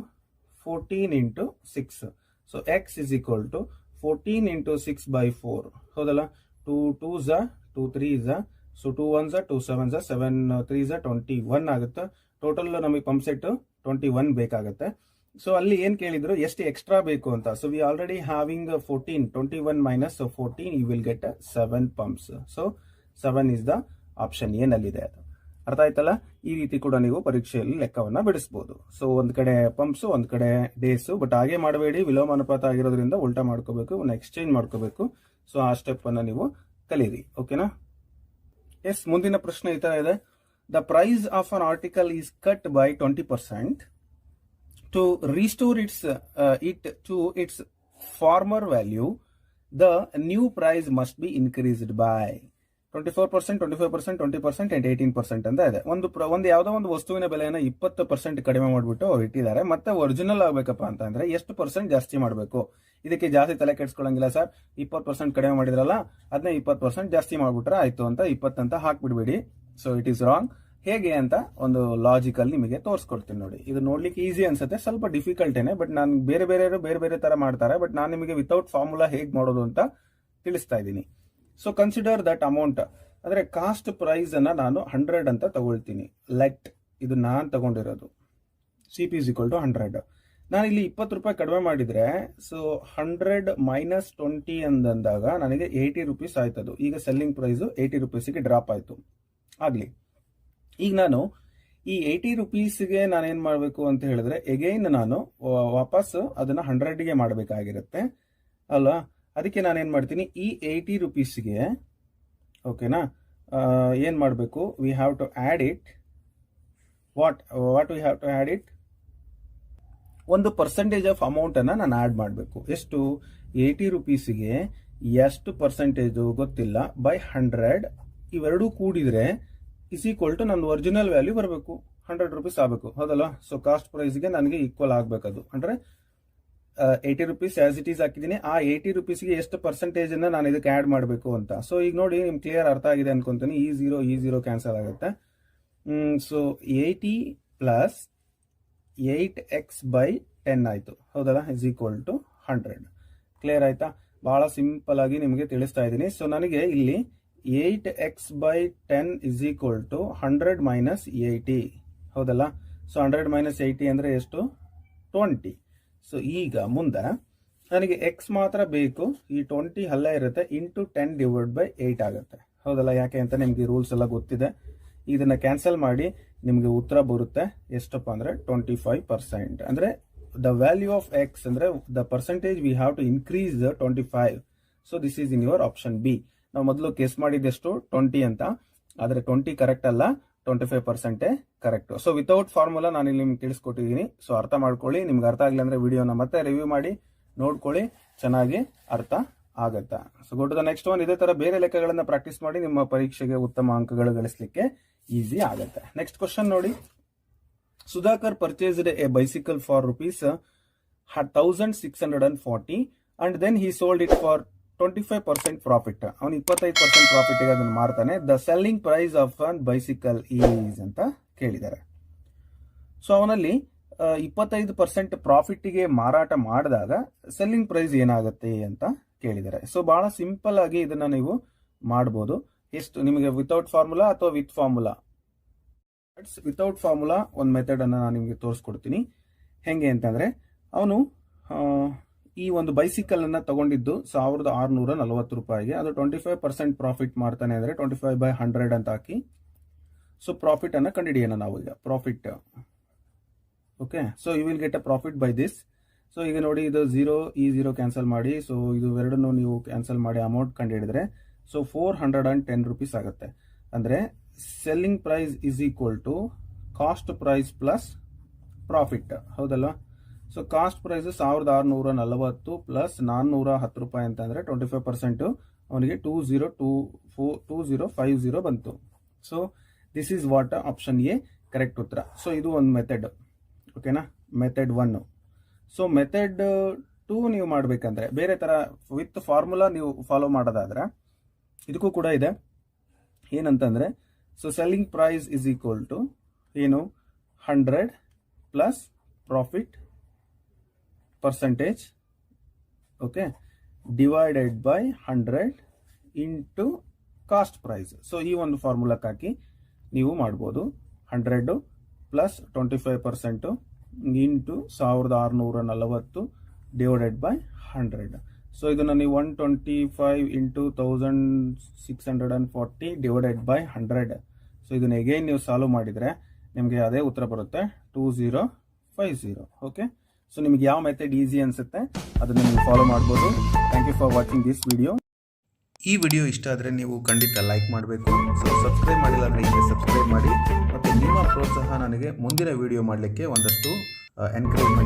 14 into 6. So x is equal to 14 into 6 by 4, ಹೌದಲ್ಲ. 2 2s 2 3s, so 2 1s 2 7s 7 3s 21 ಆಗುತ್ತೆ. ಟೋಟಲ್ ನಮಗೆ ಪಂಪ್ ಸೆಟ್ 21 ಬೇಕಾಗುತ್ತೆ. ಸೊ ಅಲ್ಲಿ ಏನ್ ಕೇಳಿದ್ರು, ಎಷ್ಟು ಎಕ್ಸ್ಟ್ರಾ ಬೇಕು ಅಂತ. So we already having 14, 21 minus 14 you will get 7 pumps. So 7 is the option ಏನಲ್ಲಿದೆ. ಅರ್ಥ ಆಯ್ತಲ್ಲ? ಈ ರೀತಿ ಕೂಡ ನೀವು ಪರೀಕ್ಷೆಯಲ್ಲಿ ಲೆಕ್ಕವನ್ನ ಬಿಡಿಸಬಹುದು. ಸೊ ಒಂದ್ ಕಡೆ ಪಂಪ್ಸ್, ಒಂದ್ ಕಡೆ ಡೇಸ್. ಬಟ್ ಹಾಗೆ ಮಾಡಬೇಡಿ, ವಿಲೋಮ ಅನುಪಾತ ಆಗಿರೋದ್ರಿಂದ ಉಲ್ಟಾ ಮಾಡ್ಕೋಬೇಕು, ಎಕ್ಸ್ಚೇಂಜ್ ಮಾಡ್ಕೋಬೇಕು. ಸೊ ಆ ಸ್ಟೆಪ್ ಅನ್ನ ನೀವು ಕಲೀರಿ, ಓಕೆನಾ. ಎಸ್, ಮುಂದಿನ ಪ್ರಶ್ನೆ ಈ ತರ ಇದೆ. The price of an article is cut by 20%. To restore it to its former value, the new price must be increased by. 24%, 25%, 20% and 18% ಅಂತ ಇದೆ. ಒಂದು ಯಾವುದೋ ಒಂದು ವಸ್ತುವಿನ ಬೆಲೆಯನ್ನು 20% ಕಡಿಮೆ ಮಾಡಿಬಿಟ್ಟು ಅವ್ರು ಇಟ್ಟಿದ್ದಾರೆ. ಮತ್ತೆ ಒರಿಜಿನಲ್ ಆಗಬೇಕಪ್ಪ ಅಂತಂದ್ರೆ ಎಷ್ಟು ಪರ್ಸೆಂಟ್ ಜಾಸ್ತಿ ಮಾಡಬೇಕು? ಇದಕ್ಕೆ ಜಾಸ್ತಿ ತಲೆ ಕೆಡಿಸ್ಕೊಳ್ಳಂಗಿಲ್ಲ ಸರ್. 20% ಕಡಿಮೆ ಮಾಡಿದ್ರಲ್ಲ, ಅದನ್ನ 20% ಜಾಸ್ತಿ ಮಾಡ್ಬಿಟ್ರೆ ಆಯ್ತು ಅಂತ 20 ಅಂತ ಹಾಕ್ಬಿಡ್ಬೇಡಿ. So it is wrong. ಹೇಗೆ ಅಂತ ಒಂದು ಲಾಜಿಕಲ್ ನಿಮಗೆ ತೋರಿಸ್ಕೊಡ್ತೀನಿ ನೋಡಿ. ಇದು ನೋಡ್ಲಿಕ್ಕೆ ಈಸಿ ಅನ್ಸುತ್ತೆ, ಸ್ವಲ್ಪ ಡಿಫಿಕಲ್ಟೇನೆ. ಬಟ್ ನಾನು ಬೇರೆ ಬೇರೆ ತರ ಮಾಡ್ತಾರೆ. ಬಟ್ ನಾನು ನಿಮಗೆ ವಿತೌಟ್ ಫಾರ್ಮುಲಾ ಹೇಗೆ ಮಾಡೋದು ಅಂತ ತಿಳಿಸ್ತಾ ಇದ್ದೀನಿ. ಸೊ ಕನ್ಸಿಡರ್ ದಟ್ ಅಮೌಂಟ್ ಅಂದ್ರೆ ಕಾಸ್ಟ್ ಪ್ರೈಸ್ ಅನ್ನ ನಾನು 100 ಅಂತ ತಗೊಳ್ತೀನಿ. ಲೆಟ್ ಇದು ನಾನು ತಗೊಂಡಿರೋದು CP = 100. ನಾನು ಇಲ್ಲಿ 20 ರೂಪಾಯಿ ಕಡಿಮೆ ಮಾಡಿದ್ರೆ, ಸೊ 100 ಮೈನಸ್ 20 ಅಂದಾಗ ನನಗೆ 80 ರುಪೀಸ್ ಆಯ್ತದು. ಈಗ ಸೆಲ್ಲಿಂಗ್ ಪ್ರೈಸ್ 80 ರುಪೀಸ್ಗೆ ಡ್ರಾಪ್ ಆಯ್ತು. ಆಗ್ಲಿ, ಈಗ ನಾನು ಈ 80 ರುಪೀಸ್ಗೆ ನಾನೇನ್ ಮಾಡಬೇಕು ಅಂತ ಹೇಳಿದ್ರೆ, ಎಗೈನ್ ನಾನು ವಾಪಸ್ ಅದನ್ನ 100ಗೆ ಮಾಡಬೇಕಾಗಿರುತ್ತೆ ಅಲ್ವಾ? ಅದಕ್ಕೆ ನಾನೇನ್ ಮಾಡ್ತೀನಿ, ಈ 80 ರುಪೀಸ್ಗೆ ಓಕೆನಾ, ಏನ್ ಮಾಡಬೇಕು, we have to add it. What we have to add it? ಒಂದು ಪರ್ಸೆಂಟೇಜ್ ಆಫ್ ಅಮೌಂಟ್ ಅನ್ನ ನಾನು ಆಡ್ ಮಾಡಬೇಕು. ಎಷ್ಟು? 80 ರುಪೀಸ್ಗೆ ಎಷ್ಟು ಪರ್ಸೆಂಟೇಜು ಗೊತ್ತಿಲ್ಲ, ಬೈ 100 ಇವೆರಡೂ ಕೂಡಿದ್ರೆ = ನನ್ನ ಒರಿಜಿನಲ್ ವ್ಯಾಲ್ಯೂ ಬರಬೇಕು, 100 ರುಪೀಸ್ ಆಗಬೇಕು, ಹೌದಲ್ಲ? ಸೊ ಕಾಸ್ಟ್ ಪ್ರೈಸ್ಗೆ ನನಗೆ ಈಕ್ವಲ್ ಆಗಬೇಕದು. ಅಂದ್ರೆ 80 ರುಪೀಸ್ ಆಸ್ ಇಟ್ ಈಸ್ ಹಾಕಿದ್ದೀನಿ. ಆ 80 ರುಪೀಸ್ಗೆ ಎಷ್ಟು ಪರ್ಸೆಂಟೇಜ್ ಅನ್ನ ನಾನು ಇದಕ್ಕೆ ಆಡ್ ಮಾಡಬೇಕು ಅಂತ. ಸೊ ಈಗ ನೋಡಿ, ನಿಮ್ಗೆ ಕ್ಲಿಯರ್ ಅರ್ಥ ಆಗಿದೆ ಅನ್ಕೊಂತೀನಿ. ಈ ಝೀರೋ ಕ್ಯಾನ್ಸಲ್ ಆಗುತ್ತೆ. ಸೊ 80 ಪ್ಲಸ್ 8x/10 ಆಯ್ತು, ಹೌದಲ್ಲ? = 100. ಕ್ಲಿಯರ್ ಆಯ್ತಾ? ಬಹಳ ಸಿಂಪಲ್ ಆಗಿ ನಿಮಗೆ ತಿಳಿಸ್ತಾ ಇದ್ದೀನಿ. ಸೊ ನನಗೆ ಇಲ್ಲಿ 8x/10 = 100 ಮೈನಸ್ 80, ಹೌದಲ್ಲ? ಸೊ 100 ಮೈನಸ್ 80 ಅಂದ್ರೆ ಎಷ್ಟು? 20. ಸೊ ಈಗ ಮುಂದೆ ನನಗೆ x ಮಾತ್ರ ಬೇಕು. ಈ 20 ಅಲ್ಲೇ ಇರುತ್ತೆ, ಇಂಟು 10/8 ಆಗುತ್ತೆ, ಹೌದಲ್ಲ? ಯಾಕೆ ಅಂತ ನಿಮ್ಗೆ ರೂಲ್ಸ್ ಎಲ್ಲ ಗೊತ್ತಿದೆ. ಇದನ್ನ ಕ್ಯಾನ್ಸಲ್ ಮಾಡಿ ನಿಮ್ಗೆ ಉತ್ತರ ಬರುತ್ತೆ ಎಷ್ಟಪ್ಪ ಅಂದ್ರೆ 25%. ಅಂದ್ರೆ ದ ವ್ಯಾಲ್ಯೂ ಆಫ್ x ಅಂದ್ರೆ the percentage we have to increase 25. So this is in your option B. ನಾವು ಮೊದಲು ಕೇಸ್ ಮಾಡಿದ್ದೆಷ್ಟು 20 ಅಂತ, ಆದ್ರೆ 20 ಕರೆಕ್ಟ್ ಅಲ್ಲ, 25% ಕರೆಕ್ಟ್. ಸೊ ವಿತೌಟ್ ಫಾರ್ಮುಲಾ ನಾನು ಇಲ್ಲಿ ನಿಮ್ಗೆ ತಿಳಿಸ್ಕೊಟ್ಟಿದ್ದೀನಿ. ಸೊ ಅರ್ಥ ಮಾಡ್ಕೊಳ್ಳಿ. ನಿಮ್ಗೆ ಅರ್ಥ ಆಗಿಲ್ಲ ಅಂದ್ರೆ ವಿಡಿಯೋನ ಮತ್ತೆ ರಿವ್ಯೂ ಮಾಡಿ ನೋಡ್ಕೊಳ್ಳಿ, ಚೆನ್ನಾಗಿ ಅರ್ಥ ಆಗತ್ತಾ. So go to the next one. ಇದೇ ತರ ಬೇರೆ ಲೆಕ್ಕಗಳನ್ನ ಪ್ರಾಕ್ಟೀಸ್ ಮಾಡಿ ನಿಮ್ಮ ಪರೀಕ್ಷೆಗೆ ಉತ್ತಮ ಅಂಕಗಳು ಗಳಿಸಲಿಕ್ಕೆ ಈಸಿ ಆಗುತ್ತೆ. ನೆಕ್ಸ್ಟ್ ಕ್ವಶನ್ ನೋಡಿ. Sudhakar purchased a bicycle for ₹1640 and then he sold it for 25% profit. ಅವನು 25% ಪ್ರಾಫಿಟ್ ಗೆ ಅದನ್ನು ಮಾರ್ತಾನೆ. The selling price of an bicycle is ಅಂತ ಕೇಳಿದ್ದಾರೆ. ಸೊ ಅವನಲ್ಲಿ 25% ಪ್ರಾಫಿಟ್ ಗೆ ಮಾರಾಟ ಮಾಡಿದಾಗ ಸೆಲ್ಲಿಂಗ್ ಪ್ರೈಸ್ ಏನಾಗುತ್ತೆ ಅಂತ ಕೇಳಿದ್ದಾರೆ. ಸೊ ಬಹಳ ಸಿಂಪಲ್ ಆಗಿ ಇದನ್ನ ನೀವು ಮಾಡಬಹುದು. ಎಷ್ಟು ನಿಮಗೆ ವಿತೌಟ್ ಫಾರ್ಮುಲಾ ಅಥವಾ ವಿತ್ ಫಾರ್ಮುಲಾ? ವಿತೌಟ್ ಫಾರ್ಮುಲಾ ಒಂದು ಮೆಥಡ್ ಅನ್ನ ನಾನು ನಿಮಗೆ ತೋರಿಸ್ಕೊಡ್ತೀನಿ. ಹೆಂಗೆ ಅಂತಂದ್ರೆ, ಅವನು ಈ ಒಂದು ಬೈಸಿಕಲ್ ಅನ್ನ ತಗೊಂಡಿದ್ದು 1640 ರೂಪಾಯಿಗೆ. ಅದು 25% ಪ್ರಾಫಿಟ್ ಮಾಡ್ತಾನೆ ಅಂದ್ರೆ 25/100 ಅಂತ ಹಾಕಿ. ಸೊ ಪ್ರಾಫಿಟ್ ಅನ್ನ ಕಂಡುಹಿಡಿಯೋಣ ನಾವು ಈಗ. Profit, okay. So you will get a profit by this. So ಈಗ ನೋಡಿ, ಇದು 0 ಕ್ಯಾನ್ಸಲ್ ಮಾಡಿ, ಸೊ ಇದು ಎರಡನ್ನು ನೀವು ಕ್ಯಾನ್ಸಲ್ ಮಾಡಿ ಅಮೌಂಟ್ ಕಂಡುಹಿಡಿದ್ರೆ ಸೊ 410 ರುಪೀಸ್ ಆಗುತ್ತೆ. ಅಂದ್ರೆ selling price = cost price plus profit, ಹೌದಲ್ವಾ? ಸೊ ಕಾಸ್ಟ್ ಪ್ರೈಸ್ 1640 ಪ್ಲಸ್ 410 ರೂಪಾಯಿ ಅಂತ ಅಂದ್ರೆ 25% ಅವನಿಗೆ 2050 ಬಂತು. So this is what option A correct ಉತ್ತರ. ಸೊ ಇದು ಒಂದು ಮೆಥಡ್, ಓಕೆನಾ? ಮೆಥಡ್ 1. ಸೊ ಮೆಥಡ್ 2 ನೀವು ಮಾಡ್ಬೇಕಂದ್ರೆ ಬೇರೆ ತರ ವಿತ್ ಫಾರ್ಮುಲಾ ನೀವು ಫಾಲೋ ಮಾಡೋದಾದ್ರೆ ಇದಕ್ಕೂ ಕೂಡ ಇದೆ. ಏನಂತಂದ್ರೆ, ಸೊ ಸೆಲ್ಲಿಂಗ್ ಪ್ರೈಸ್ = ಏನು 100 plus profit percentage, okay, divided by 100 into cost price. So ಈ ಒಂದು ಫಾರ್ಮುಲಾಕ್ಕೆ ಹಾಕಿ ನೀವು ಮಾಡ್ಬೋದು. 100 plus 25% into 1640 divided by 100. So ಇದನ್ನ ನೀವು 125 ಇಂಟು 1640 ಡಿವೈಡೆಡ್ ಬೈ 100. ಸೊ ಇದನ್ನ ಅಗೈನ್ ನೀವು ಸಾಲ್ವ್ ಮಾಡಿದ್ರೆ ನಿಮಗೆ ಅದೇ ಉತ್ತರ ಬರುತ್ತೆ 2050. ಓಕೆ. ಸೊ ನಿಮ್ಗೆ ಯಾವ ಮೆಥಡ್ ಈಸಿ ಅನ್ಸುತ್ತೆ ಅದನ್ನ ನೀವು ಫಾಲೋ ಮಾಡ್ಬೋದು. Thank you for watching this video. ಈ ವಿಡಿಯೋ ಇಷ್ಟ ಆದರೆ ನೀವು ಖಂಡಿತ ಲೈಕ್ ಮಾಡಬೇಕು. ಸೊ ಸಬ್ಸ್ಕ್ರೈಬ್ ಮಾಡಿಲ್ಲ ಅಂದರೆ ಈಗ ಸಬ್ಸ್ಕ್ರೈಬ್ ಮಾಡಿ. ಮತ್ತು ನಿಮ್ಮ ಪ್ರೋತ್ಸಾಹ ನನಗೆ ಮುಂದಿನ ವಿಡಿಯೋ ಮಾಡಲಿಕ್ಕೆ ಒಂದಷ್ಟು ಎನ್ಕರೇಜ್ಮೆಂಟ್